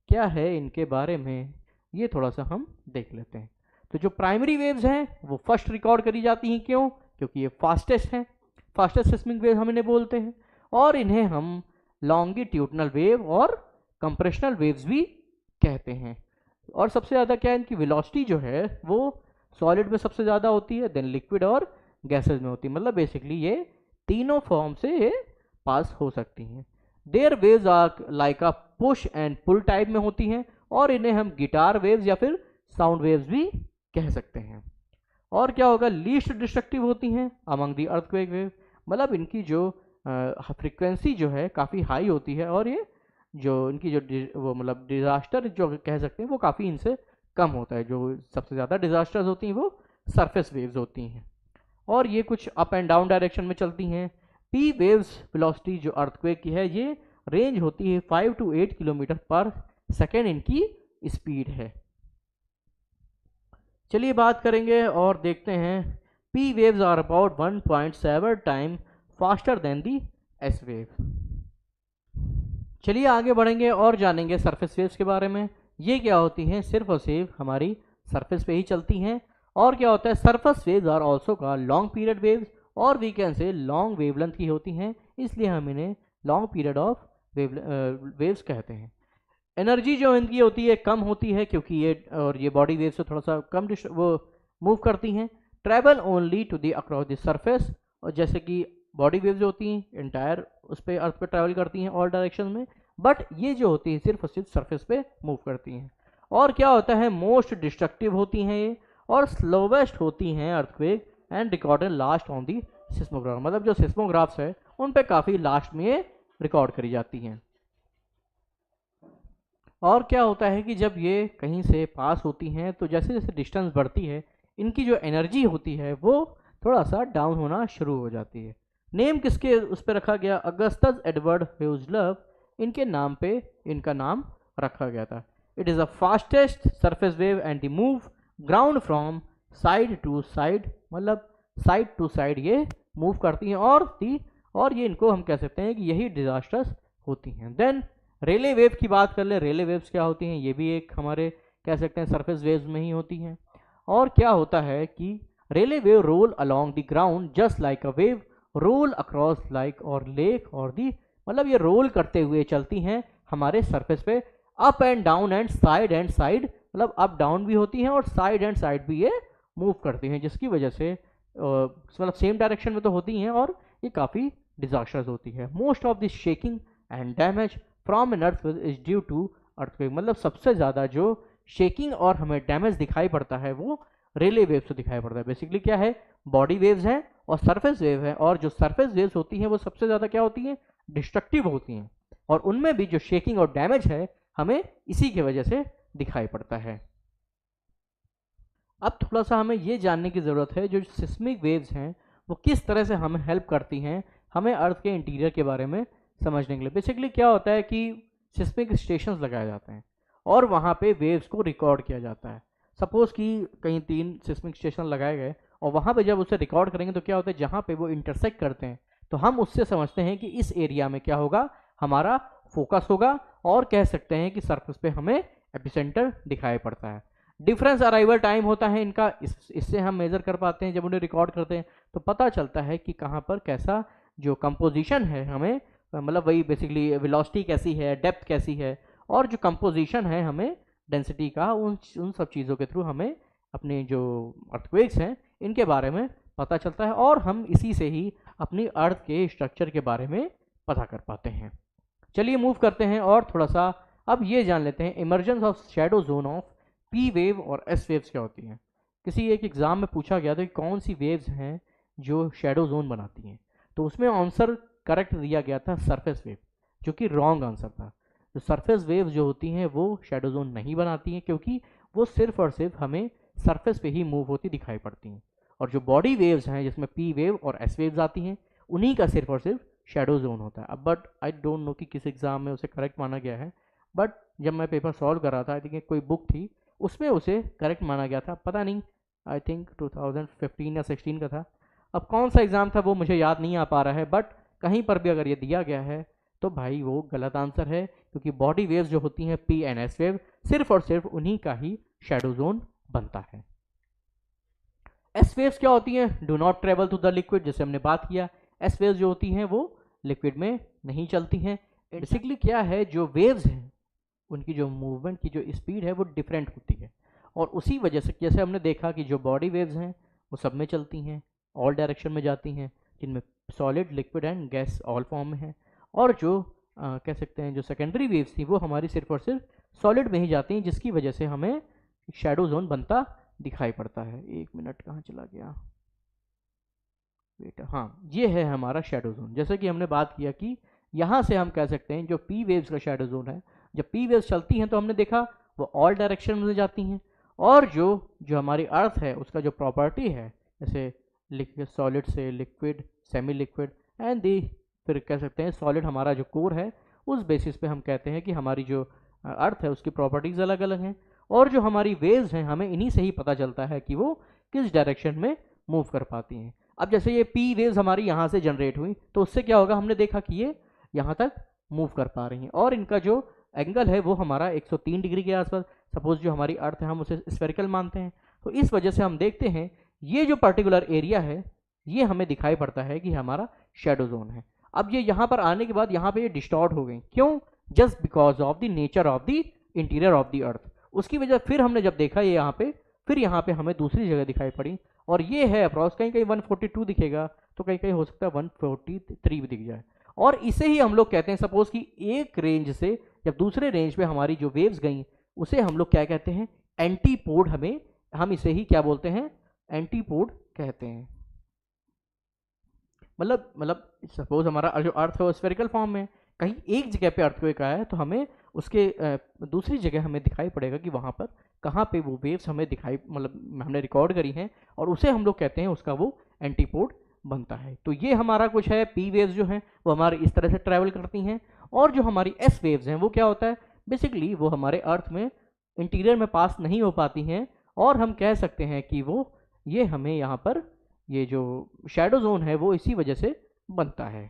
क्या है इनके बारे में ये थोड़ा सा हम देख लेते हैं। तो जो प्राइमरी वेव्स हैं वो फर्स्ट रिकॉर्ड करी जाती हैं, क्यों? क्योंकि ये फास्टेस्ट हैं, फास्टेस्ट सिस्मिक वेव हम इन्हें बोलते हैं, और इन्हें हम लॉन्गिट्यूडनल वेव और कंप्रेशनल वेव्स भी कहते हैं। और सबसे ज़्यादा क्या है, इनकी वेलोसिटी जो है वो सॉलिड में सबसे ज़्यादा होती है, देन लिक्विड और गैसेज में होती है। मतलब बेसिकली ये तीनों फॉर्म से ये पास हो सकती हैं। There waves are like a push and pull type में होती हैं, और इन्हें हम गिटार वेव्स या फिर साउंड वेव्स भी कह सकते हैं। और क्या होगा, लीस्ट डिस्ट्रक्टिव होती हैं अमंग दी अर्थक्वेक वेव, मतलब इनकी जो फ्रीक्वेंसी जो है काफ़ी हाई होती है, और ये जो इनकी जो वो मतलब डिजास्टर जो कह सकते हैं वो काफ़ी इनसे कम होता है। जो सबसे ज़्यादा डिजास्टर्स होती हैं वो सरफेस वेव्स होती हैं, और ये कुछ अप एंड डाउन डायरेक्शन में चलती हैं। पी वेव्स वेलोसिटी जो अर्थक्वेक की है ये रेंज होती है 5 to 8 किलोमीटर पर सेकेंड इनकी स्पीड है। चलिए बात करेंगे और देखते हैं P waves are about 1.7 time faster than the S wave. चलिए आगे बढ़ेंगे और जानेंगे सरफेस वेव्स के बारे में। ये क्या होती हैं, सिर्फ और सिर्फ हमारी सरफेस पे ही चलती हैं। और क्या होता है, सरफेस वेव्स आर आल्सो का लॉन्ग पीरियड वेव्स, और we can say long wavelength की होती हैं, इसलिए हम इन्हें लॉन्ग पीरियड ऑफ वेव्स कहते हैं। एनर्जी जो इनकी होती है कम होती है क्योंकि ये बॉडी वेव से थोड़ा सा कम वो मूव करती हैं। Travel only to the across the surface, और जैसे कि बॉडी वेव जो होती हैं इंटायर उस पर अर्थ पे ट्रैवल करती हैं ऑल डायरेक्शन में, बट ये जो होती है सिर्फ और सिर्फ सरफेस पे मूव करती हैं। और क्या होता है, मोस्ट डिस्ट्रक्टिव होती हैं ये, और स्लोवेस्ट होती हैं earthquake and recorded last on the seismograph, मतलब जो सिस्मोग्राफ्स है उन पे काफ़ी लास्ट में ये रिकॉर्ड करी जाती हैं। और क्या होता है कि जब ये कहीं से पास होती हैं तो जैसे जैसे डिस्टेंस बढ़ती है इनकी जो एनर्जी होती है वो थोड़ा सा डाउन होना शुरू हो जाती है। नेम किसके उस पर रखा गया, अगस्टस एडवर्ड ह्यूजलव, इनके नाम पे इनका नाम रखा गया था। It is a fastest surface wave and the move ground from side to side, मतलब साइड टू साइड ये मूव करती हैं, और ये इनको हम कह सकते हैं कि यही डिजास्टर्स होती हैं। देन रेले वेव की बात कर ले, रेले वेव्स क्या होती हैं, ये भी एक हमारे कह सकते हैं सरफेस वेव्स में ही होती हैं। और क्या होता है कि Rayleigh wave roll along the ground just like a wave roll across like और लेक और दी, मतलब ये रोल करते हुए चलती हैं हमारे सरफेस पे, up and down and side, मतलब अप डाउन भी होती हैं और साइड एंड साइड भी ये मूव करती हैं, जिसकी वजह से मतलब सेम डायरेक्शन में तो होती हैं और ये काफ़ी डिजास्टर्स होती है। Most of this shaking and damage from an earth is due to earthquake, मतलब सबसे ज़्यादा जो शेकिंग और हमें डैमेज दिखाई पड़ता है वो रेले वेव से दिखाई पड़ता है। बेसिकली क्या है, बॉडी वेव्स हैं और सरफेस वेव है, और जो सरफेस वेव्स होती हैं वो सबसे ज़्यादा क्या होती हैं, डिस्ट्रक्टिव होती हैं, और उनमें भी जो शेकिंग और डैमेज है हमें इसी की वजह से दिखाई पड़ता है। अब थोड़ा सा हमें ये जानने की ज़रूरत है जो सिस्मिक वेव्स हैं वो किस तरह से हमें हेल्प करती हैं हमें अर्थ के इंटीरियर के बारे में समझने के लिए। बेसिकली क्या होता है कि सिस्मिक स्टेशंस लगाए जाते हैं और वहाँ पे वेव्स को रिकॉर्ड किया जाता है। सपोज़ कि कहीं 3 सिस्मिक स्टेशन लगाए गए और वहाँ पे जब उसे रिकॉर्ड करेंगे तो क्या होता है, जहाँ पे वो इंटरसेक्ट करते हैं तो हम उससे समझते हैं कि इस एरिया में क्या होगा, हमारा फोकस होगा, और कह सकते हैं कि सरफेस पे हमें एपिसेंटर दिखाई पड़ता है। डिफरेंस अराइवल टाइम होता है इनका, इससे हम मेज़र कर पाते हैं। जब उन्हें रिकॉर्ड करते हैं तो पता चलता है कि कहाँ पर कैसा जो कंपोजिशन है हमें, मतलब वही बेसिकली वेलोसिटी कैसी है, डेप्थ कैसी है, और जो कंपोजिशन है हमें डेंसिटी का, उन सब चीज़ों के थ्रू हमें अपने जो अर्थक्वेक्स हैं इनके बारे में पता चलता है, और हम इसी से ही अपनी अर्थ के स्ट्रक्चर के बारे में पता कर पाते हैं। चलिए मूव करते हैं और थोड़ा सा अब ये जान लेते हैं emergence of shadow zone of P wave और एस वेव्स क्या होती हैं। किसी एक एग्ज़ाम में पूछा गया था कि कौन सी वेव्स हैं जो शैडो जोन बनाती हैं, तो उसमें आंसर करेक्ट दिया गया था सरफेस वेव, जो कि रॉन्ग आंसर था। जो सरफेस वेव जो होती हैं वो शैडो जोन नहीं बनाती हैं क्योंकि वो सिर्फ और सिर्फ हमें सरफेस पे ही मूव होती दिखाई पड़ती हैं, और जो बॉडी वेव्स हैं जिसमें पी वेव और एस वेव्स आती हैं उन्हीं का सिर्फ और सिर्फ शैडो जोन होता है। अब बट आई डोंट नो कि किस एग्ज़ाम में उसे करेक्ट माना गया है, बट जब मैं पेपर सॉल्व कर रहा था आई थिंक कोई बुक थी उसमें उसे करेक्ट माना गया था, पता नहीं आई थिंक 2015 या 16 का था। अब कौन सा एग्ज़ाम था वो मुझे याद नहीं आ पा रहा है, बट कहीं पर भी अगर ये दिया गया है तो भाई वो गलत आंसर है, क्योंकि बॉडी वेव्स जो होती हैं पी एंड एस वेव सिर्फ और सिर्फ उन्हीं का ही शैडो जोन बनता है। एस वेव्स क्या होती हैं, do not travel to the liquid, जैसे हमने बात किया एस वेव्स जो होती हैं वो लिक्विड में नहीं चलती हैं। बेसिकली क्या है, जो वेव्स हैं उनकी जो मूवमेंट की जो स्पीड है वो डिफरेंट होती है, और उसी वजह से जैसे हमने देखा कि जो बॉडी वेव्स हैं वो सब में चलती हैं, ऑल डायरेक्शन में जाती हैं, जिनमें solid liquid and gas all form में है, और जो कह सकते हैं जो सेकेंडरी वेव्स थी वो हमारी सिर्फ और सिर्फ सॉलिड में ही जाती हैं, जिसकी वजह से हमें शैडो जोन बनता दिखाई पड़ता है। 1 मिनट कहाँ चला गया, वेट, हाँ ये है हमारा शैडो जोन। जैसे कि हमने बात किया कि यहाँ से हम कह सकते हैं जो पी वेव्स का शैडो जोन है, जब पी वेव्स चलती हैं तो हमने देखा वो ऑल डायरेक्शन में जाती हैं, और जो हमारी अर्थ है उसका जो प्रॉपर्टी है जैसे सॉलिड से liquid, semi liquid and the, फिर कह सकते हैं सॉलिड हमारा जो कोर है, उस बेसिस पे हम कहते हैं कि हमारी जो अर्थ है उसकी प्रॉपर्टीज़ अलग अलग हैं, और जो हमारी वेव्स हैं हमें इन्हीं से ही पता चलता है कि वो किस डायरेक्शन में मूव कर पाती हैं। अब जैसे ये पी वेव्स हमारी यहाँ से जनरेट हुई तो उससे क्या होगा, हमने देखा कि ये यहाँ तक मूव कर पा रही हैं, और इनका जो एंगल है वो हमारा 103 डिग्री के आसपास, सपोज जो हमारी अर्थ है हम उसे स्फेरिकल मानते हैं, तो इस वजह से हम देखते हैं ये जो पर्टिकुलर एरिया है ये हमें दिखाई पड़ता है कि हमारा शैडो जोन है। अब ये यहाँ पर आने के बाद यहाँ पे ये डिस्टॉर्ट हो गई, क्यों? Just because of the nature of the interior of the अर्थ। उसकी वजह फिर हमने जब देखा ये यहाँ पे, फिर यहाँ पे हमें दूसरी जगह दिखाई पड़ी, और ये है अप्रॉक्स, कहीं कहीं 142 दिखेगा, तो कहीं कहीं हो सकता है 143 भी दिख जाए। और इसे ही हम लोग कहते हैं, सपोज कि एक रेंज से जब दूसरे रेंज पे हमारी जो वेव्स गई, उसे हम लोग क्या कहते हैं? एंटीपोड। हम इसे ही क्या बोलते हैं? एंटीपोड कहते हैं। मतलब सपोज हमारा जो अर्थ है वो स्फेरिकल फॉर्म में, कहीं एक जगह पे अर्थक्वेक आया है, तो हमें उसके दूसरी जगह हमें दिखाई पड़ेगा कि वहाँ पर कहाँ पे वो वेव्स हमें दिखाई, मतलब हमने रिकॉर्ड करी हैं, और उसे हम लोग कहते हैं, उसका वो एंटीपोड बनता है। तो ये हमारा कुछ है, पी वेव्स जो हैं वो हमारे इस तरह से ट्रैवल करती हैं, और जो हमारी एस वेव्स हैं वो क्या होता है? बेसिकली वो हमारे अर्थ में इंटीरियर में पास नहीं हो पाती हैं, और हम कह सकते हैं कि वो ये हमें यहाँ पर ये जो शैडो जोन है वो इसी वजह से बनता है।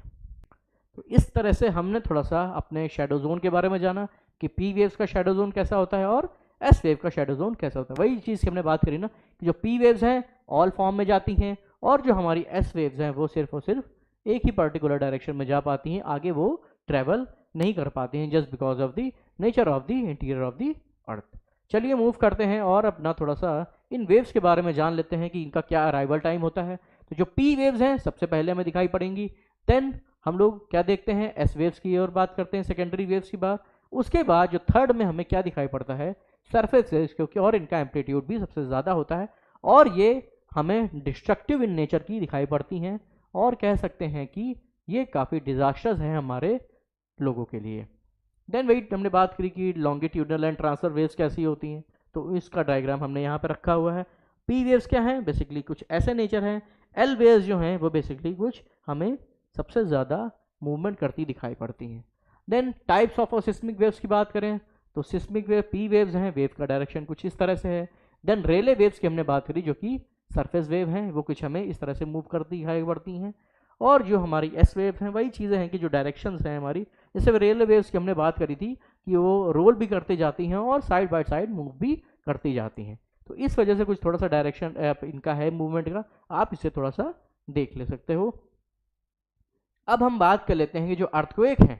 तो इस तरह से हमने थोड़ा सा अपने शैडो जोन के बारे में जाना कि पी वेव्स का शैडो जोन कैसा होता है और एस वेव का शैडो जोन कैसा होता है। वही चीज़ की हमने बात करी ना कि जो पी वेव्स हैं ऑल फॉर्म में जाती हैं, और जो हमारी एस वेव्स हैं वो सिर्फ और सिर्फ एक ही पर्टिकुलर डायरेक्शन में जा पाती हैं, आगे वो ट्रैवल नहीं कर पाती हैं, just because of the nature of the interior of the अर्थ। चलिए मूव करते हैं और अपना थोड़ा सा इन वेव्स के बारे में जान लेते हैं कि इनका क्या अराइवल टाइम होता है। तो जो पी वेव्स हैं सबसे पहले हमें दिखाई पड़ेंगी, देन हम लोग क्या देखते हैं? एस वेव्स की और बात करते हैं, सेकेंडरी वेव्स की बात। उसके बाद जो थर्ड में हमें क्या दिखाई पड़ता है? सरफेस वेव्स, क्योंकि और इनका एम्पलीट्यूड भी सबसे ज़्यादा होता है, और ये हमें डिस्ट्रक्टिव इन नेचर की दिखाई पड़ती हैं, और कह सकते हैं कि ये काफ़ी डिजास्टर्स हैं हमारे लोगों के लिए। देन वही हमने बात करी कि लॉन्गिट्यूडनल एंड ट्रांसफर वेव्स कैसी होती हैं, तो इसका डायग्राम हमने यहाँ पे रखा हुआ है। पी वेव्स क्या हैं? बेसिकली कुछ ऐसे नेचर हैं। एल वेव्स जो हैं वो बेसिकली कुछ हमें सबसे ज़्यादा मूवमेंट करती दिखाई पड़ती हैं। Then types of seismic waves की बात करें तो सिस्मिक वेव पी वेव्स हैं, वेव का डायरेक्शन कुछ इस तरह से है। देन रेले वेव्स की हमने बात करी जो कि सरफेस वेव हैं, वो कुछ हमें इस तरह से मूव करती दिखाई पड़ती हैं। और जो हमारी एस वेव्स हैं वही चीज़ें हैं कि जो डायरेक्शंस हैं हमारी, जैसे रेलवे वेव्स की हमने बात करी थी कि वो रोल भी करती जाती हैं और साइड बाय साइड मूव भी करती जाती हैं। तो इस वजह से कुछ थोड़ा सा डायरेक्शन इनका है मूवमेंट का, आप इसे थोड़ा सा देख ले सकते हो। अब हम बात कर लेते हैं कि जो अर्थक्वेक हैं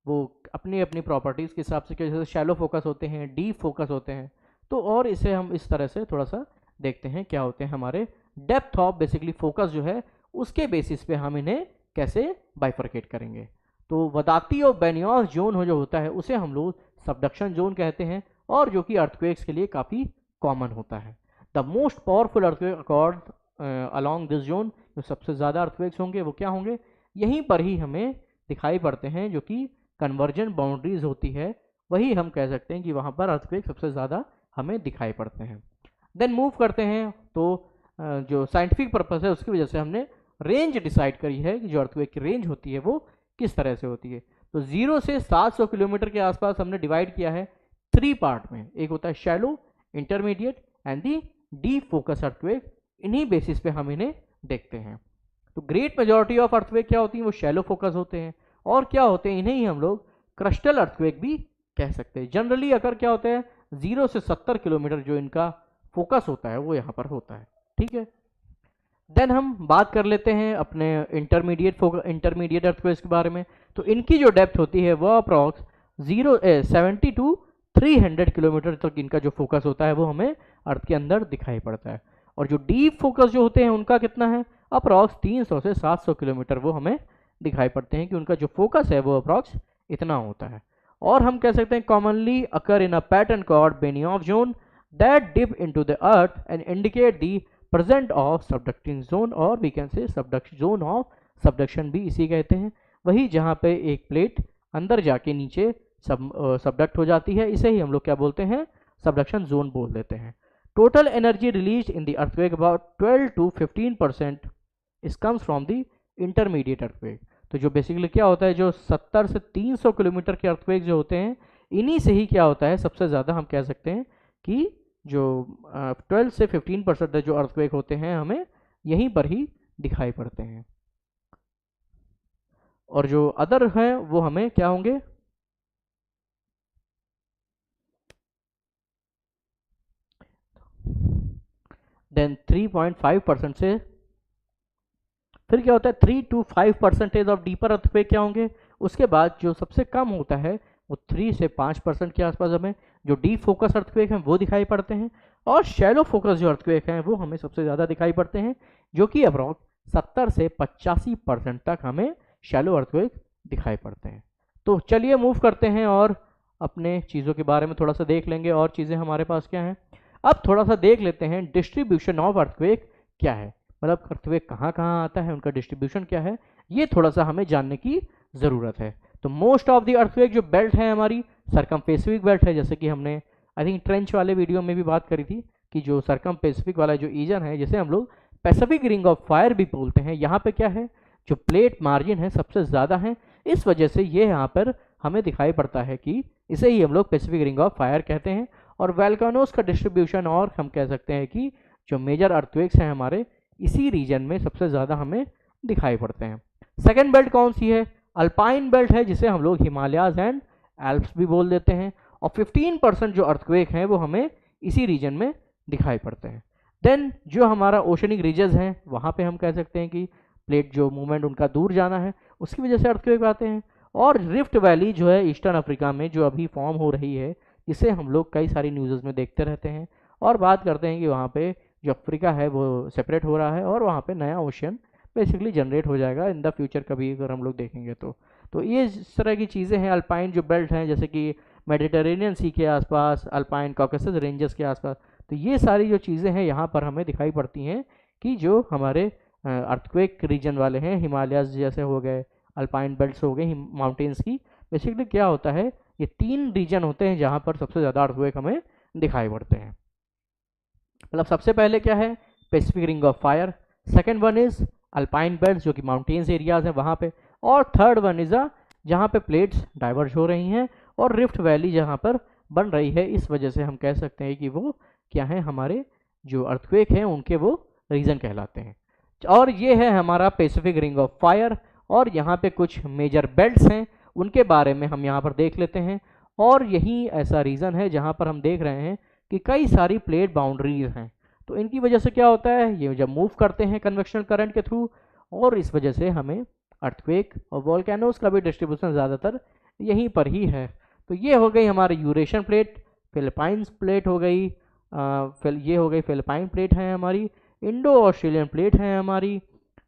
वो अपनी अपनी प्रॉपर्टीज़ के हिसाब से, जैसे शैलो फोकस होते हैं, डीप फोकस होते हैं, तो और इसे हम इस तरह से थोड़ा सा देखते हैं क्या होते हैं हमारे डेप्थ ऑफ बेसिकली फोकस जो है, उसके बेसिस पे हम इन्हें कैसे बाइफरकेट करेंगे। तो वदाती और बेनियोस जोन हो जो होता है उसे हम लोग सबडक्शन जोन कहते हैं, और जो कि अर्थक्वेक्स के लिए काफ़ी कॉमन होता है। The most powerful earthquake accord along this zone, जो सबसे ज़्यादा अर्थक्वेक्स होंगे वो क्या होंगे? यहीं पर ही हमें दिखाई पड़ते हैं, जो कि कन्वर्जेंट बाउंड्रीज होती है, वही हम कह सकते हैं कि वहाँ पर अर्थक्वेक सबसे ज़्यादा हमें दिखाई पड़ते हैं। देन मूव करते हैं, तो जो साइंटिफिक पर्पस है उसकी वजह से हमने रेंज डिसाइड करी है कि जो अर्थक्वेक की रेंज होती है वो किस तरह से होती है। तो 0 से 700 किलोमीटर के आसपास हमने डिवाइड किया है 3 पार्ट में। एक होता है shallow, intermediate and the deep focus earthquake. इन्हीं बेसिस पे हम इन्हें देखते हैं। तो ग्रेट मेजॉरिटी ऑफ अर्थक्वेक क्या होती है? वो शैलो फोकस होते हैं, और क्या होते हैं? इन्हें ही हम लोग क्रस्टल अर्थक्वेक भी कह सकते हैं। जनरली अगर क्या होता है 0 से 70 किलोमीटर जो इनका फोकस होता है वो यहाँ पर होता है, ठीक है। देन हम बात कर लेते हैं अपने इंटरमीडिएट अर्थक्वेक्स के बारे में। तो इनकी जो डेप्थ होती है वो अप्रॉक्स 70 टू 300 किलोमीटर तक इनका जो फोकस होता है वो हमें अर्थ के अंदर दिखाई पड़ता है। और जो डीप फोकस जो होते हैं उनका कितना है? अप्रॉक्स 300 से 700 किलोमीटर वो हमें दिखाई पड़ते हैं कि उनका जो फोकस है वो अप्रॉक्स इतना होता है। और हम कह सकते हैं commonly occur in a pattern called Benioff zone that dip into the earth and indicate the present of subducting zone, और we can say subduction zone of subduction भी इसी कहते हैं। वही जहाँ पे एक प्लेट अंदर जाके नीचे सबडक्ट हो जाती है, इसे ही हम लोग क्या बोलते हैं? सबडक्शन जोन बोल देते हैं। Total energy release in the earthquake about 12 to 15% इस comes from the intermediate earthquake. तो जो बेसिकली क्या होता है, जो 70 से 300 किलोमीटर के अर्थक्वेक जो होते हैं, इन्हीं से ही क्या होता है सबसे ज़्यादा हम कह सकते हैं कि जो 12 से 15% जो अर्थक्वेक होते हैं हमें यहीं पर ही दिखाई पड़ते हैं। और जो अदर हैं वो हमें क्या होंगे? देन 3.5% से फिर क्या होता है 3 to 5% ऑफ डीपर अर्थक्वेक क्या होंगे। उसके बाद जो सबसे कम होता है वो 3 से 5% के आसपास हमें जो डीप फोकस अर्थक्वेक हैं वो दिखाई पड़ते हैं, और शैलो फोकस जो अर्थक्वेक हैं वो हमें सबसे ज़्यादा दिखाई पड़ते हैं, जो कि अप्रॉक्स 70 से 85% तक हमें शैलो अर्थक्वेक दिखाई पड़ते हैं। तो चलिए मूव करते हैं और अपने चीज़ों के बारे में थोड़ा सा देख लेंगे और चीज़ें हमारे पास क्या हैं। अब थोड़ा सा देख लेते हैं डिस्ट्रीब्यूशन ऑफ अर्थक्वेक क्या है, मतलब अर्थक्वेक कहाँ कहाँ आता है, उनका डिस्ट्रीब्यूशन क्या है, ये थोड़ा सा हमें जानने की ज़रूरत है। तो मोस्ट ऑफ द अर्थक्वेक जो बेल्ट है हमारी सरकम पैसिफिक बेल्ट है, जैसे कि हमने आई थिंक ट्रेंच वाले वीडियो में भी बात करी थी कि जो सरकम पैसिफिक वाला जो रीजन है, जैसे हम लोग पैसिफिक रिंग ऑफ फायर भी बोलते हैं, यहाँ पे क्या है जो प्लेट मार्जिन है सबसे ज़्यादा है, इस वजह से ये यहाँ पर हमें दिखाई पड़ता है कि इसे ही हम लोग पैसिफिक रिंग ऑफ फायर कहते हैं। और वोल्केनोस का डिस्ट्रीब्यूशन, और हम कह सकते हैं कि जो मेजर अर्थक्वेक्स हैं हमारे इसी रीजन में सबसे ज़्यादा हमें दिखाई पड़ते हैं। सेकेंड बेल्ट कौन सी है, अल्पाइन बेल्ट है, जिसे हम लोग हिमालयाज एंड एल्प्स भी बोल देते हैं, और 15% जो अर्थक्वेक हैं वो हमें इसी रीजन में दिखाई पड़ते हैं। देन जो हमारा ओशनिक रीजन्स हैं वहाँ पे हम कह सकते हैं कि प्लेट जो मूवमेंट उनका दूर जाना है उसकी वजह से अर्थक्वेक आते हैं। और रिफ्ट वैली जो है ईस्टर्न अफ्रीका में जो अभी फॉर्म हो रही है, जिसे हम लोग कई सारी न्यूज़ में देखते रहते हैं और बात करते हैं कि वहाँ पे जो अफ्रीका है वो सेपरेट हो रहा है और वहाँ पे नया ओशियन बेसिकली जनरेट हो जाएगा इन द फ्यूचर कभी अगर हम लोग देखेंगे तो ये इस तरह की चीज़ें हैं। अल्पाइन जो बेल्ट हैं जैसे कि मेडिटेरेनियन सी के आसपास, अल्पाइन कॉकेसस रेंजेस के आसपास, तो ये सारी जो चीज़ें हैं यहाँ पर हमें दिखाई पड़ती हैं कि जो हमारे अर्थक्वेक रीजन वाले हैं, हिमालयाज जैसे हो गए, अल्पाइन बेल्ट्स हो गए माउंटेन्स की, बेसिकली क्या होता है ये 3 रीजन होते हैं जहाँ पर सबसे ज़्यादा अर्थक्वेक हमें दिखाई पड़ते हैं। मतलब सबसे पहले क्या है Pacific ring of fire, second one is alpine belt जो कि माउंटेन्स एरियाज हैं वहाँ पे, और थर्ड वन इज़ जहाँ पे प्लेट्स डाइवर्ज हो रही हैं और रिफ्ट वैली जहाँ पर बन रही है, इस वजह से हम कह सकते हैं कि वो क्या है हमारे जो अर्थक्वेक हैं उनके वो रीजन कहलाते हैं। और ये है हमारा पैसिफिक रिंग ऑफ फायर, और यहाँ पे कुछ मेजर बेल्ट्स हैं उनके बारे में हम यहाँ पर देख लेते हैं। और यही ऐसा रीज़न है जहाँ पर हम देख रहे हैं कि कई सारी प्लेट बाउंड्रीज हैं, तो इनकी वजह से क्या होता है ये जब मूव करते हैं कन्वेक्शनल करंट के थ्रू, और इस वजह से हमें अर्थक्वेक और वोल्केनोस का भी डिस्ट्रीब्यूशन ज़्यादातर यहीं पर ही है। तो ये हो गई हमारी यूरेशियन प्लेट, फिलिपाइंस प्लेट हो गई, ये हो गई फिलिपाइन प्लेट है हमारी, इंडो ऑस्ट्रेलियन प्लेट है हमारी,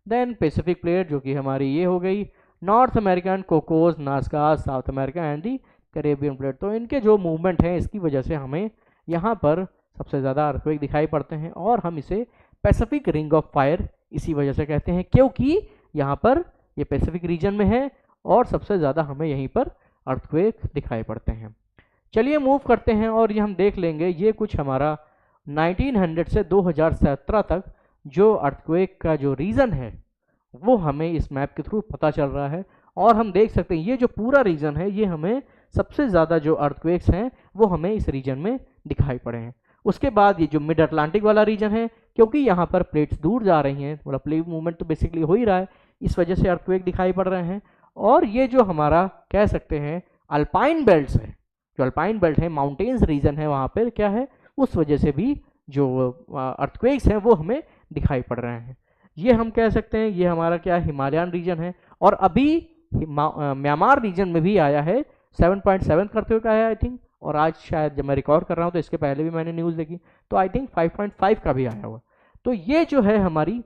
देन पैसिफिक प्लेट जो कि हमारी ये हो गई, north American, Cocos, Nazca, south America and the Caribbean plate. तो इनके जो मूवमेंट हैं इसकी वजह से हमें यहाँ पर सबसे ज़्यादा अर्थक्वेक दिखाई पड़ते हैं, और हम इसे पैसिफिक रिंग ऑफ फायर इसी वजह से कहते हैं क्योंकि यहाँ पर ये पैसिफिक रीजन में है और सबसे ज़्यादा हमें यहीं पर अर्थक्वेक दिखाई पड़ते हैं। चलिए मूव करते हैं और ये हम देख लेंगे ये कुछ हमारा 1900 से 2017 तक जो अर्थक्वेक का जो रीज़न है वो हमें इस मैप के थ्रू पता चल रहा है, और हम देख सकते हैं ये जो पूरा रीजन है ये हमें सबसे ज़्यादा जो अर्थक्वेक्स हैं वो हमें इस रीजन में दिखाई पड़े हैं। उसके बाद ये जो मिड अटलांटिक वाला रीजन है, क्योंकि यहाँ पर प्लेट्स दूर जा रही हैं, मतलब प्लेट मूवमेंट तो बेसिकली हो ही रहा है, इस वजह से अर्थक्वेक दिखाई पड़ रहे हैं। और ये जो हमारा कह सकते हैं अल्पाइन बेल्ट्स है, जो अल्पाइन बेल्ट है माउंटेन्स रीजन है वहाँ पर क्या है उस वजह से भी जो अर्थक्वेक्स हैं वो हमें दिखाई पड़ रहे हैं। ये हम कह सकते हैं ये हमारा क्या हिमालयन रीजन है, और अभी म्यांमार रीजन में भी आया है 7.7 करते हुए का है आई थिंक, और आज शायद जब मैं रिकॉर्ड कर रहा हूँ तो इसके पहले भी मैंने न्यूज़ देखी तो आई थिंक 5.5 का भी आया हुआ। तो ये जो है हमारी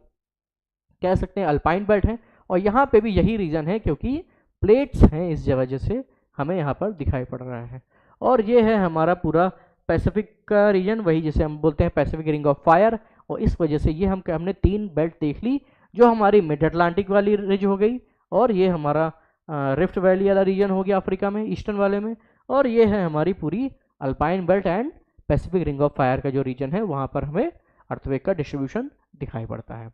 कह सकते हैं अल्पाइन बेल्ट है, और यहाँ पे भी यही रीज़न है क्योंकि प्लेट्स हैं इस वजह से हमें यहाँ पर दिखाई पड़ रहा है। और ये है हमारा पूरा पैसिफिक का रीजन, वही जिसे हम बोलते हैं पैसिफिक रिंग ऑफ फायर, और इस वजह से ये हमने 3 बेल्ट देख ली, जो हमारी मिड अटलांटिक वाली रिज हो गई, और ये हमारा रिफ्ट वैली वाला रीजन हो गया अफ्रीका में ईस्टर्न वाले में, और ये है हमारी पूरी alpine belt and Pacific ring of fire का जो रीजन है वहाँ पर हमें अर्थक्वेक का डिस्ट्रीब्यूशन दिखाई पड़ता है।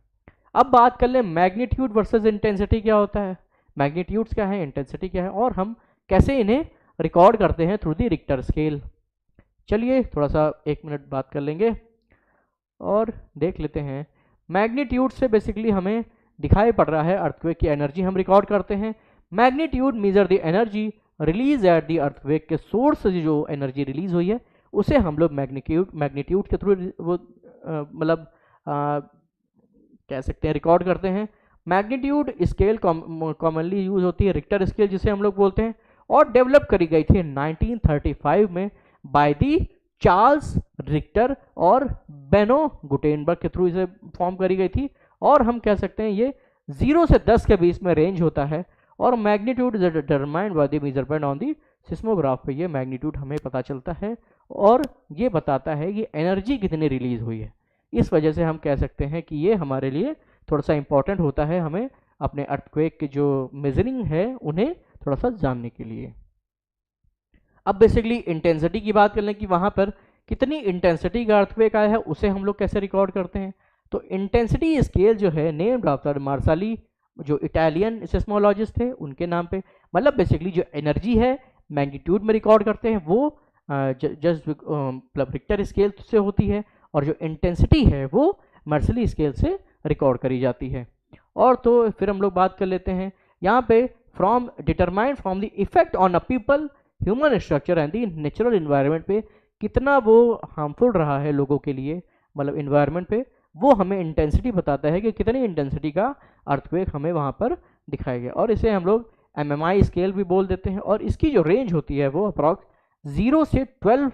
अब बात कर लें मैग्नीट्यूड वर्सेस इंटेंसिटी क्या होता है, मैग्नीट्यूड्स क्या है, इंटेंसिटी क्या है, और हम कैसे इन्हें रिकॉर्ड करते हैं थ्रू दी रिक्टर स्केल। चलिए थोड़ा सा 1 मिनट बात कर लेंगे और देख लेते हैं। मैग्नीट्यूड से बेसिकली हमें दिखाई पड़ रहा है अर्थक्वेक की एनर्जी हम रिकॉर्ड करते हैं। Magnitude measure the energy release at the earthquake के सोर्स से जो एनर्जी रिलीज हुई है उसे हम लोग मैग्नीट्यूड के थ्रू वो मतलब कह सकते हैं रिकॉर्ड करते हैं। मैग्नीट्यूड स्केल कॉमनली यूज होती है रिक्टर स्केल जिसे हम लोग बोलते हैं, और डेवलप करी गई थी 1935 में बाय दी चार्ल्स रिक्टर और बेनो गुटेनबर्ग के थ्रू इसे फॉर्म करी गई थी। और हम कह सकते हैं ये 0 से 10 के बीच में रेंज होता है, और magnitude is determined by the measurement on the seismograph पे ये मैग्नीट्यूड हमें पता चलता है और ये बताता है कि एनर्जी कितनी रिलीज हुई है। इस वजह से हम कह सकते हैं कि ये हमारे लिए थोड़ा सा इंपॉर्टेंट होता है, हमें अपने अर्थक्वेक के जो मेजरिंग है उन्हें थोड़ा सा जानने के लिए। अब बेसिकली इंटेंसिटी की बात कर लें कि वहाँ पर कितनी इंटेंसिटी का अर्थक्वेक आया है, उसे हम लोग कैसे रिकॉर्ड करते हैं। तो इंटेंसिटी स्केल जो है नेम्ड आफ्टर मार्साली, जो इटालियन सिस्मोलॉजिस्ट थे उनके नाम पे। मतलब बेसिकली जो एनर्जी है मैग्नीट्यूड में रिकॉर्ड करते हैं वो जस्ट मतलब रिक्टर स्केल से होती है, और जो इंटेंसिटी है वो मार्साली स्केल से रिकॉर्ड करी जाती है। और तो फिर हम लोग बात कर लेते हैं यहाँ पे from determined from the effect on a people human structure and the natural environment पे कितना वो हार्मफुल रहा है लोगों के लिए, मतलब इन्वायरमेंट पे, वो हमें इंटेंसिटी बताता है कि कितनी इंटेंसिटी का अर्थक्वेक हमें वहाँ पर दिखाया गया। और इसे हम लोग MMI स्केल भी बोल देते हैं, और इसकी जो रेंज होती है वो अप्रॉक्स 0 से 12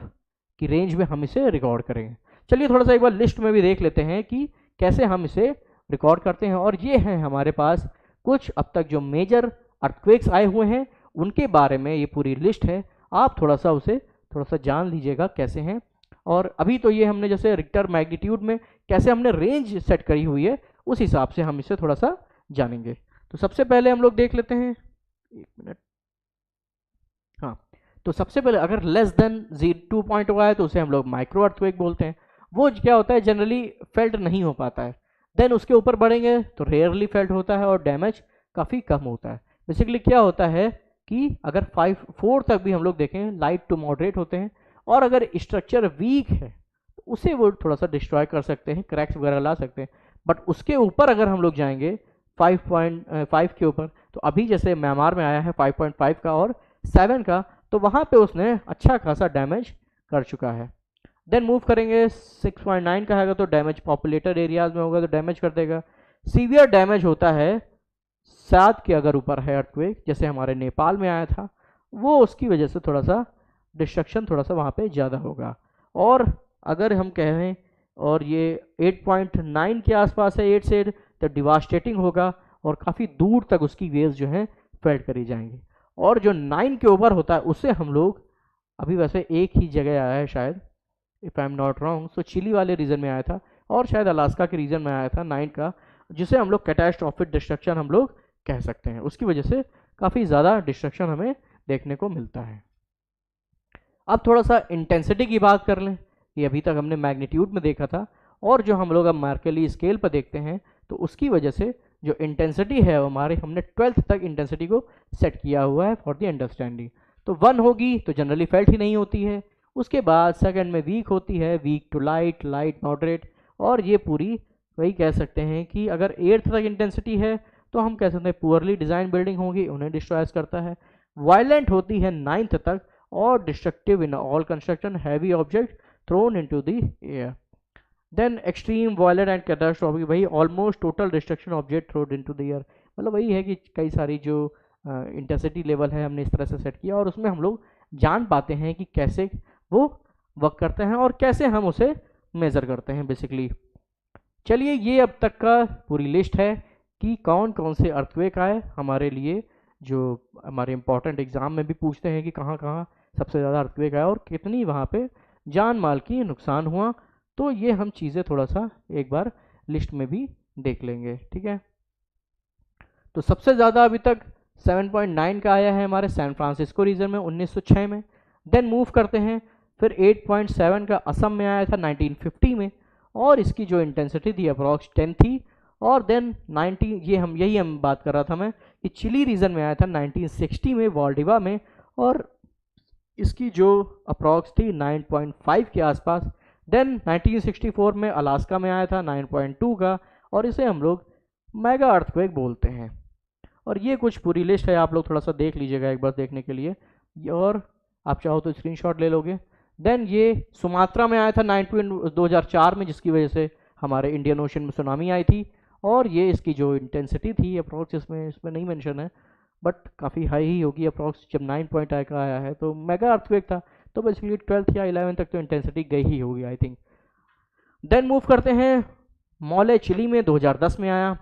की रेंज में हम इसे रिकॉर्ड करेंगे। चलिए थोड़ा सा एक बार लिस्ट में भी देख लेते हैं कि कैसे हम इसे रिकॉर्ड करते हैं। और ये हैं हमारे पास कुछ अब तक जो मेजर अर्थक्वेक्स आए हुए हैं उनके बारे में ये पूरी लिस्ट है, आप थोड़ा सा उसे थोड़ा सा जान लीजिएगा कैसे हैं। और अभी तो ये हमने जैसे रिक्टर मैग्नीट्यूड में कैसे हमने रेंज सेट करी हुई है उस हिसाब से हम इसे थोड़ा सा जानेंगे। तो सबसे पहले हम लोग देख लेते हैं, एक मिनट, हाँ, तो सबसे पहले अगर लेस देन 2.0 है तो उसे हम लोग माइक्रो अर्थक्वेक बोलते हैं। वो क्या होता है, जनरली फेल्ट नहीं हो पाता है। देन उसके ऊपर बढ़ेंगे तो रेयरली फेल्ट होता है और डैमेज काफ़ी कम होता है। बेसिकली क्या होता है कि अगर 4 तक भी हम लोग देखें लाइट टू मॉडरेट होते हैं, और अगर स्ट्रक्चर वीक है तो उसे वो थोड़ा सा डिस्ट्रॉय कर सकते हैं, क्रैक्स वगैरह ला सकते हैं। बट उसके ऊपर अगर हम लोग जाएंगे 5.5 के ऊपर, तो अभी जैसे म्यांमार में आया है 5.5 का और 7 का, तो वहाँ पे उसने अच्छा खासा डैमेज कर चुका है। देन मूव करेंगे 6.9 का है तो डैमेज पॉपुलेटेड एरियाज में होगा तो डैमेज कर देगा। सीवियर डैमेज होता है 7 के अगर ऊपर है अर्थक्वेक, जैसे हमारे नेपाल में आया था, वो उसकी वजह से थोड़ा सा डिस्ट्रक्शन थोड़ा सा वहाँ पे ज़्यादा होगा। और अगर हम कहें और ये 8.9 के आसपास है 8 से, तो डिवास्टेटिंग होगा और काफ़ी दूर तक उसकी वेव्स जो हैं फेल्ट करी जाएंगी। और जो 9 के ऊपर होता है उससे हम लोग अभी वैसे एक ही जगह आया है शायद, if I am not wrong, so Chile वाले रीजन में आया था और शायद अलास्का के रीजन में आया था 9 का, जिसे हम लोग कैटास्ट्रॉफिक डिस्ट्रक्शन हम लोग कह सकते हैं। उसकी वजह से काफ़ी ज़्यादा डिस्ट्रक्शन हमें देखने को मिलता है। अब थोड़ा सा इंटेंसिटी की बात कर लें, ये अभी तक हमने मैग्नीट्यूड में देखा था, और जो हम लोग अब मार्केली स्केल पर देखते हैं तो उसकी वजह से जो इंटेंसिटी है हमारे, हमने 12th तक इंटेंसिटी को सेट किया हुआ है फॉर द अंडरस्टैंडिंग। तो 1 होगी तो जनरली फेल्ट ही नहीं होती है, उसके बाद सेकंड में वीक होती है, weak to light, light moderate, और ये पूरी वही कह सकते हैं कि अगर 8th तक इंटेंसिटी है तो हम कह सकते हैं पुअरली डिज़ाइन बिल्डिंग होगी, उन्हें डिस्ट्रॉयज करता है। वायलेंट होती है 9th तक, और destructive in all construction, heavy object thrown into the air. Then extreme violent and catastrophic, वही almost total destruction object thrown into the air. मतलब वही है कि कई सारी जो इंटेंसिटी लेवल है हमने इस तरह से सेट किया, और उसमें हम लोग जान पाते हैं कि कैसे वो वर्क करते हैं और कैसे हम उसे मेज़र करते हैं बेसिकली। चलिए ये अब तक का पूरी लिस्ट है कि कौन कौन से अर्थक्वेक आए हमारे लिए, जो हमारे इंपॉर्टेंट एग्ज़ाम में भी पूछते हैं कि कहाँ कहाँ सबसे ज़्यादा अर्थक्वेक आया और कितनी वहाँ पे जान माल की नुकसान हुआ। तो ये हम चीज़ें थोड़ा सा एक बार लिस्ट में भी देख लेंगे, ठीक है। तो सबसे ज़्यादा अभी तक 7.9 का आया है हमारे सैन फ्रांसिस्को रीजन में 1906 में। देन मूव करते हैं, फिर 8.7 का असम में आया था 1950 में, और इसकी जो इंटेंसिटी थी अप्रॉक्स 10 थी। और देन 19 यही हम बात कर रहा था मैं कि चिली रीजन में आया था 1960 में वाल्डिवा में, और इसकी जो अप्रॉक्स थी 9.5 के आसपास। देन 1964 में अलास्का में आया था 9.2 का, और इसे हम लोग मेगा अर्थक्वेक बोलते हैं। और ये कुछ पूरी लिस्ट है, आप लोग थोड़ा सा देख लीजिएगा एक बार देखने के लिए, और आप चाहो तो स्क्रीनशॉट ले लोगे। देन ये सुमात्रा में आया था 2004 में, जिसकी वजह से हमारे इंडियन ओशन में सुनामी आई थी। और ये इसकी जो इंटेंसिटी थी अप्रॉक्स इसमें नहीं मेंशन है, बट काफ़ी हाई ही होगी अप्रॉक्स। जब 9 पॉइंट का आया है तो मेगा अर्थक्वेक था, तो बेसिकली 12th या 11 तक तो इंटेंसिटी गई ही होगी आई थिंक। देन मूव करते हैं, मोले चिली में 2010 में आया,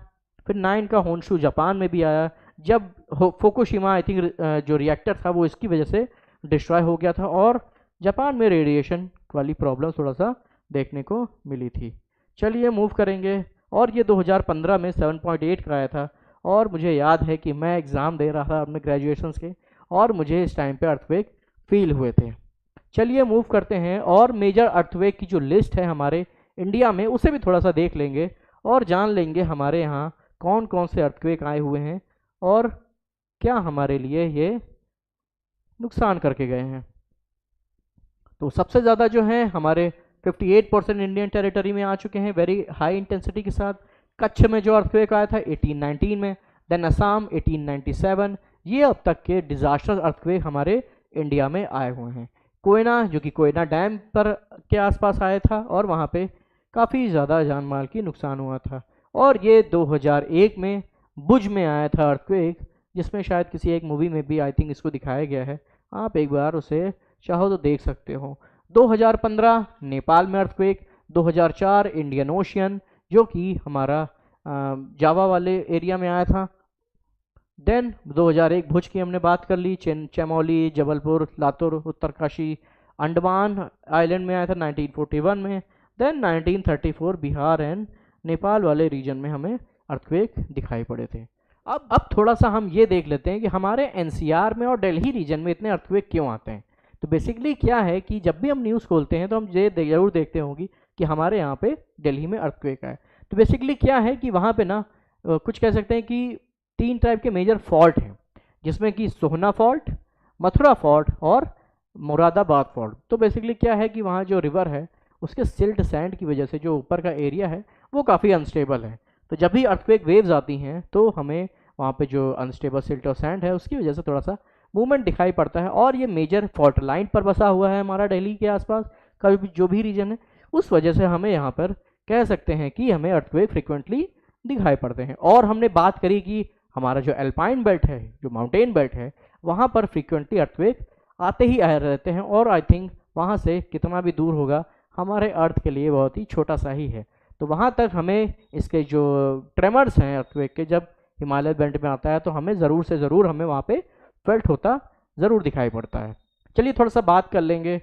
फिर 9 का होन्शु जापान में भी आया, जब फुकुशिमा आई थिंक जो रिएक्टर था वो इसकी वजह से डिस्ट्रॉय हो गया था, और जापान में रेडिएशन वाली प्रॉब्लम थोड़ा सा देखने को मिली थी। चलिए मूव करेंगे, और ये 2015 में 7.8 का आया था, और मुझे याद है कि मैं एग्ज़ाम दे रहा था अपने ग्रेजुएशंस के, और मुझे इस टाइम पे अर्थक्वेक फील हुए थे। चलिए मूव करते हैं, और मेजर अर्थक्वेक की जो लिस्ट है हमारे इंडिया में उसे भी थोड़ा सा देख लेंगे, और जान लेंगे हमारे यहाँ कौन कौन से अर्थक्वेक आए हुए हैं और क्या हमारे लिए ये नुकसान करके गए हैं। तो सबसे ज़्यादा जो है हमारे 58% इंडियन टेरिटरी में आ चुके हैं वेरी हाई इंटेंसिटी के साथ। कच्छ में जो अर्थक्वेक आया था 1819 में, देन असम 1897, ये अब तक के डिजास्टर अर्थक्वेक हमारे इंडिया में आए हुए हैं। कोयना, जो कि कोयना डैम पर के आसपास आया था, और वहाँ पे काफ़ी ज़्यादा जान माल की नुकसान हुआ था। और ये 2001 में भुज में आया था अर्थक्वेक, जिसमें शायद किसी एक मूवी में भी आई थिंक इसको दिखाया गया है, आप एक बार उसे चाहो तो देख सकते हो। 2015 नेपाल में अर्थक्वेक, 2004 इंडियन ओशियन जो कि हमारा जावा वाले एरिया में आया था। देन 2001 भुज की हमने बात कर ली, चमोली, जबलपुर, लातूर, उत्तरकाशी, अंडमान आइलैंड में आया था 1941 में। देन 1934 बिहार एंड नेपाल वाले रीजन में हमें अर्थक्वेक दिखाई पड़े थे। अब थोड़ा सा हम ये देख लेते हैं कि हमारे एनसीआर में और दिल्ली रीजन में इतने अर्थक्वेक क्यों आते हैं। तो बेसिकली क्या है कि जब भी हम न्यूज़ खोलते हैं तो हम ये जरूर देखते होंगे कि हमारे यहाँ पे दिल्ली में अर्थक्वेक है। तो बेसिकली क्या है कि वहाँ पे ना कुछ कह सकते हैं कि 3 टाइप के मेजर फॉल्ट हैं, जिसमें कि सोहना फॉल्ट, मथुरा फॉल्ट और मुरादाबाद फॉल्ट। तो बेसिकली क्या है कि वहाँ जो रिवर है उसके सिल्ट सैंड की वजह से जो ऊपर का एरिया है वो काफ़ी अनस्टेबल है। तो जब भी अर्थक्वेक वेव्स आती हैं तो हमें वहाँ पे जो अनस्टेबल सिल्ट और सैंड है उसकी वजह से थोड़ा सा मूवमेंट दिखाई पड़ता है। और ये मेजर फॉल्ट लाइन पर बसा हुआ है हमारा दिल्ली के आसपास का जो भी रीजन है, उस वजह से हमें यहाँ पर कह सकते हैं कि हमें अर्थक्वेक फ्रिक्वेंटली दिखाई पड़ते हैं। और हमने बात करी कि हमारा जो एल्पाइन बेल्ट है, जो माउंटेन बेल्ट है, वहाँ पर फ्रिक्वेंटली अर्थक्वेक आते ही आए रहते हैं, और आई थिंक वहाँ से कितना भी दूर होगा हमारे अर्थ के लिए बहुत ही छोटा सा ही है। तो वहाँ तक हमें इसके जो ट्रेमर्स हैं अर्थक्वेक के जब हिमालय बेल्ट में आता है तो हमें ज़रूर से ज़रूर हमें वहाँ पे फेल्ट होता ज़रूर दिखाई पड़ता है। चलिए थोड़ा सा बात कर लेंगे।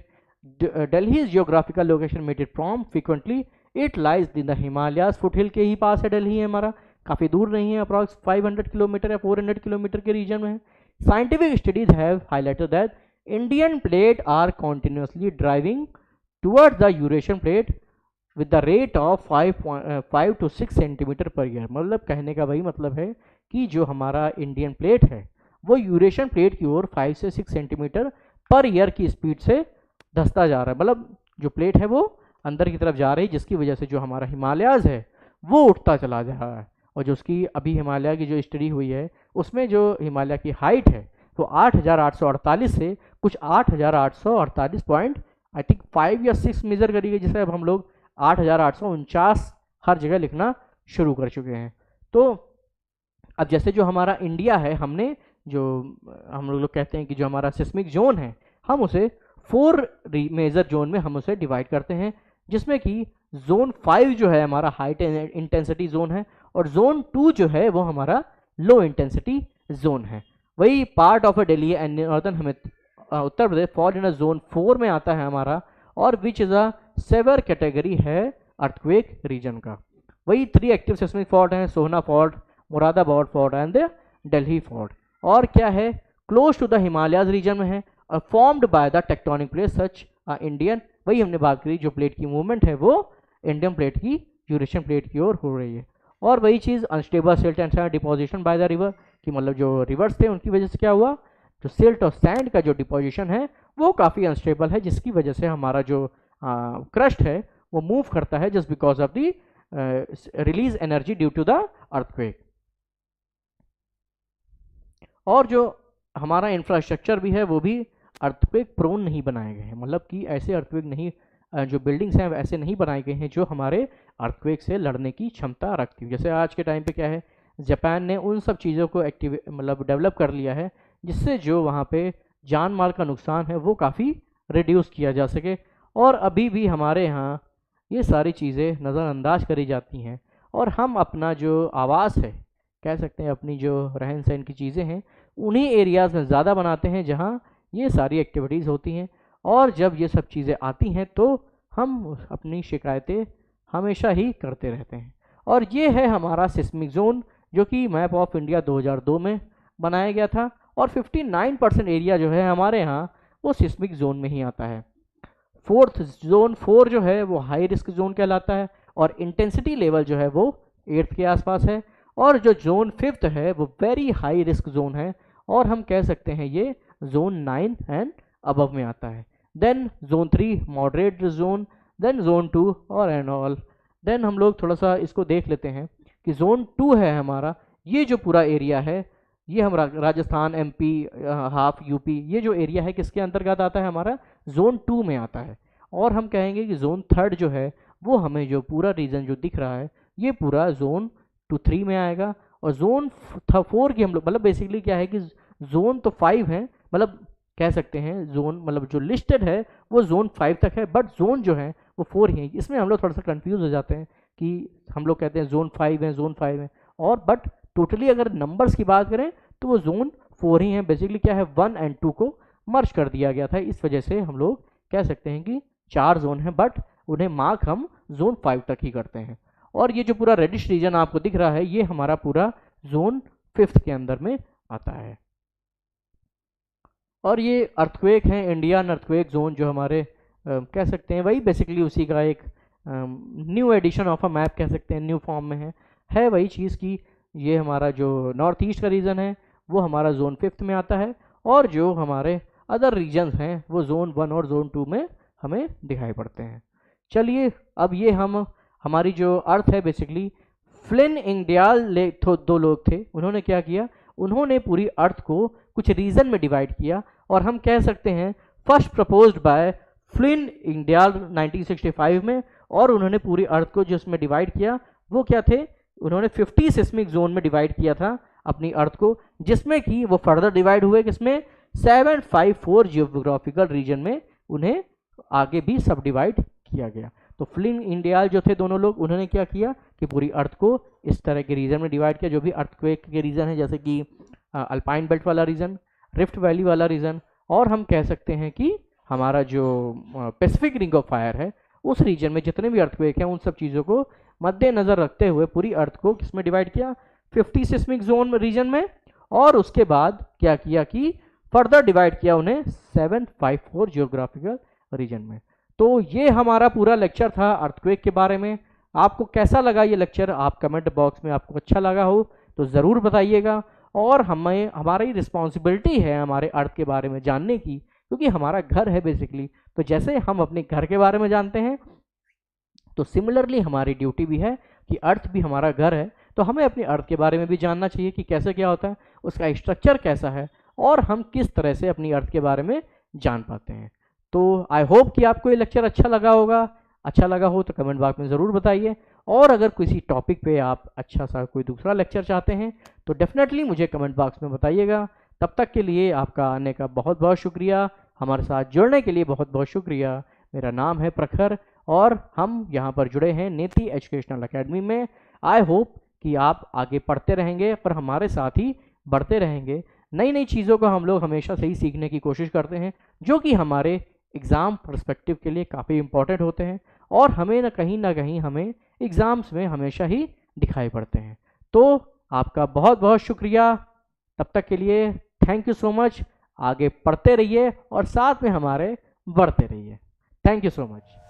Delhi is geographical location made it from frequently it lies in the Himalayas, foothill के ही पास है दिल्ली है हमारा, काफ़ी दूर नहीं है, अप्रॉक्स 500 किलोमीटर या 400 किलोमीटर के रीजन में है। Scientific studies have highlighted that Indian plate are continuously driving towards the Eurasian plate with the rate of 5 to 6 centimetre per year. मतलब कहने का वही मतलब है कि जो हमारा इंडियन प्लेट है वो यूरेशियन प्लेट की ओर 5 से 6 सेंटीमीटर पर ईयर की स्पीड से धंसता जा रहा है। मतलब जो प्लेट है वो अंदर की तरफ जा रही है, जिसकी वजह से जो हमारा हिमालयाज है वो उठता चला जा रहा है। और जो उसकी अभी हिमालय की जो स्टडी हुई है उसमें जो हिमालय की हाइट है वो 8,848 से कुछ 8,848 पॉइंट आई थिंक 5 या 6 मेजर करी गई, जिसे अब हम लोग 8,849 हर जगह लिखना शुरू कर चुके हैं। तो अब जैसे जो हमारा इंडिया है, हमने जो हम लोग कहते हैं कि जो हमारा सिस्मिक जोन है हम उसे 4 मेजर जोन में हम उसे डिवाइड करते हैं, जिसमें कि जोन 5 जो है हमारा हाई इंटेंसिटी जोन है, और जोन 2 जो है वो हमारा लो इंटेंसिटी जोन है। वही part of Delhi and northern हमें Uttar Pradesh fall in zone 4 में आता है हमारा, और which is a severe category है अर्थक्वेक रीजन का। वही 3 एक्टिव सिस्मिक फॉल्ट हैं, Sohna fault, Moradabad fault and the Delhi fault. और क्या है, close to the Himalayas region में है और formed by the tectonic plate such Indian. वही हमने बात करी, जो प्लेट की मूवमेंट है वो इंडियन प्लेट की यूरेशियन प्लेट की ओर हो रही है। और वही चीज़ unstable silt and sand deposition by the river, कि मतलब जो रिवर्स थे उनकी वजह से क्या हुआ, जो सिल्ट और सैंड का जो डिपोजिशन है वो काफ़ी अनस्टेबल है, जिसकी वजह से हमारा जो क्रस्ट है वो मूव करता है just because of the release energy due to the earthquake. और जो हमारा इंफ्रास्ट्रक्चर भी है वो भी अर्थक्वेक प्रोन नहीं बनाए गए हैं, मतलब कि ऐसे अर्थक्वेक नहीं जो बिल्डिंग्स हैं ऐसे नहीं बनाई गई हैं जो हमारे अर्थक्वेक से लड़ने की क्षमता रखती हो। जैसे आज के टाइम पे क्या है, जापान ने उन सब चीज़ों को मतलब डेवलप कर लिया है जिससे जो वहाँ पे जान माल का नुकसान है वो काफ़ी रिड्यूस किया जा सके। और अभी भी हमारे यहाँ ये सारी चीज़ें नज़रअंदाज करी जाती हैं और हम अपना जो आवास है, कह सकते हैं अपनी जो रहन सहन की चीज़ें हैं, उन्हीं एरियाज़ में ज़्यादा बनाते हैं जहाँ ये सारी एक्टिविटीज़ होती हैं। और जब ये सब चीज़ें आती हैं तो हम अपनी शिकायतें हमेशा ही करते रहते हैं। और ये है हमारा सिस्मिक जोन जो कि मैप ऑफ इंडिया 2002 में बनाया गया था और 59% एरिया जो है हमारे यहाँ वो सिस्मिक जोन में ही आता है। फोर्थ जोन 4 जो है वो हाई रिस्क जोन कहलाता है और इंटेंसिटी लेवल जो है वो 8th के आसपास है। और जो जोन 5th है वो वेरी हाई रिस्क जोन है और हम कह सकते हैं ये जोन 9 एंड अबव में आता है। Then zone 3 moderate zone, then zone 2 और एंड ऑल। देन हम लोग थोड़ा सा इसको देख लेते हैं कि जोन 2 है हमारा, ये जो पूरा एरिया है ये हम राजस्थान, एमपी, हाफ यूपी, ये जो एरिया है किसके अंतर्गत आता है, हमारा जोन 2 में आता है। और हम कहेंगे कि जोन 3 जो है वो हमें जो पूरा रीजन जो दिख रहा है ये पूरा जोन 2-3 में आएगा। और जोन 4 की हम लोग मतलब बेसिकली क्या है कि जोन तो 5 है, मतलब कह सकते हैं जोन मतलब जो लिस्टेड है वो जोन 5 तक है, बट जोन जो है वो 4 ही है। इसमें हम लोग थोड़ा सा कंफ्यूज हो जाते हैं कि हम लोग कहते हैं जोन 5 है, जोन 5 है, और बट टोटली अगर नंबर्स की बात करें तो वो जोन 4 ही है। बेसिकली क्या है 1 और 2 को मर्ज कर दिया गया था, इस वजह से हम लोग कह सकते हैं कि 4 जोन हैं, बट उन्हें मार्क हम जोन 5 तक ही करते हैं। और ये जो पूरा रेडिश रीजन आपको दिख रहा है ये हमारा पूरा जोन 5th के अंदर में आता है। और ये अर्थक्वेक है, इंडियन अर्थक्वेक जोन जो हमारे कह सकते हैं वही बेसिकली उसी का एक new edition of a map कह सकते हैं, न्यू फॉर्म में है वही चीज़ की ये हमारा जो नॉर्थ ईस्ट का रीजन है वो हमारा जोन 5th में आता है और जो हमारे अदर रीजन्स हैं वो जोन 1 और जोन 2 में हमें दिखाई पड़ते हैं। चलिए अब ये हमारी जो अर्थ है बेसिकली फ्लिन इंगडियाल 2 लोग थे, उन्होंने क्या किया, उन्होंने पूरी अर्थ को कुछ रीजन में डिवाइड किया और हम कह सकते हैं फर्स्ट प्रपोज्ड बाय फ्लिन इंगडियाल 1965 में। और उन्होंने पूरी अर्थ को जो उसमें डिवाइड किया वो क्या थे, उन्होंने 50 सिस्मिक जोन में डिवाइड किया था अपनी अर्थ को, जिसमें कि वो फर्दर डिवाइड हुए किसमें 754 जियोग्राफिकल रीजन में उन्हें आगे भी सब डिवाइड किया गया। तो फ्लिन इंडियाल जो थे दोनों लोग, उन्होंने क्या किया कि पूरी अर्थ को इस तरह के रीजन में डिवाइड किया जो भी अर्थक्वेक के रीजन है, जैसे कि अल्पाइन बेल्ट वाला रीजन, रिफ्ट वैली वाला रीजन, और हम कह सकते हैं कि हमारा जो पैसिफिक रिंग ऑफ फायर है उस रीजन में जितने भी अर्थक्वेक हैं उन सब चीज़ों को मद्देनजर रखते हुए पूरी अर्थ को किसमें डिवाइड किया 50 सिस्मिक जोन रीजन में। और उसके बाद क्या किया कि फर्दर डिवाइड किया उन्हें 754 जियोग्राफिकल रीजन में। तो ये हमारा पूरा लेक्चर था अर्थक्वेक के बारे में। आपको कैसा लगा ये लेक्चर, आप कमेंट बॉक्स में आपको अच्छा लगा हो तो ज़रूर बताइएगा। और हमारी रिस्पॉन्सिबिलिटी है हमारे अर्थ के बारे में जानने की, क्योंकि हमारा घर है बेसिकली। तो जैसे हम अपने घर के बारे में जानते हैं तो सिमिलरली हमारी ड्यूटी भी है कि अर्थ भी हमारा घर है, तो हमें अपने अर्थ के बारे में भी जानना चाहिए कि कैसे क्या होता है, उसका स्ट्रक्चर कैसा है और हम किस तरह से अपनी अर्थ के बारे में जान पाते हैं। तो आई होप कि आपको ये लेक्चर अच्छा लगा होगा। अच्छा लगा हो तो कमेंट बॉक्स में ज़रूर बताइए। और अगर किसी टॉपिक पे आप अच्छा सा कोई दूसरा लेक्चर चाहते हैं तो डेफिनेटली मुझे कमेंट बॉक्स में बताइएगा। तब तक के लिए आपका आने का बहुत बहुत शुक्रिया, हमारे साथ जुड़ने के लिए बहुत बहुत शुक्रिया। मेरा नाम है प्रखर और हम यहाँ पर जुड़े हैं नेति एजुकेशनल अकेडमी में। आई होप कि आप आगे पढ़ते रहेंगे पर हमारे साथ ही बढ़ते रहेंगे। नई नई चीज़ों को हम लोग हमेशा से ही सीखने की कोशिश करते हैं जो कि हमारे एग्ज़ाम पर्सपेक्टिव के लिए काफ़ी इंपॉर्टेंट होते हैं और हमें ना कहीं हमें एग्ज़ाम्स में हमेशा ही दिखाई पड़ते हैं। तो आपका बहुत बहुत शुक्रिया। तब तक के लिए थैंक यू सो मच। आगे पढ़ते रहिए और साथ में हमारे बढ़ते रहिए। Thank you so much.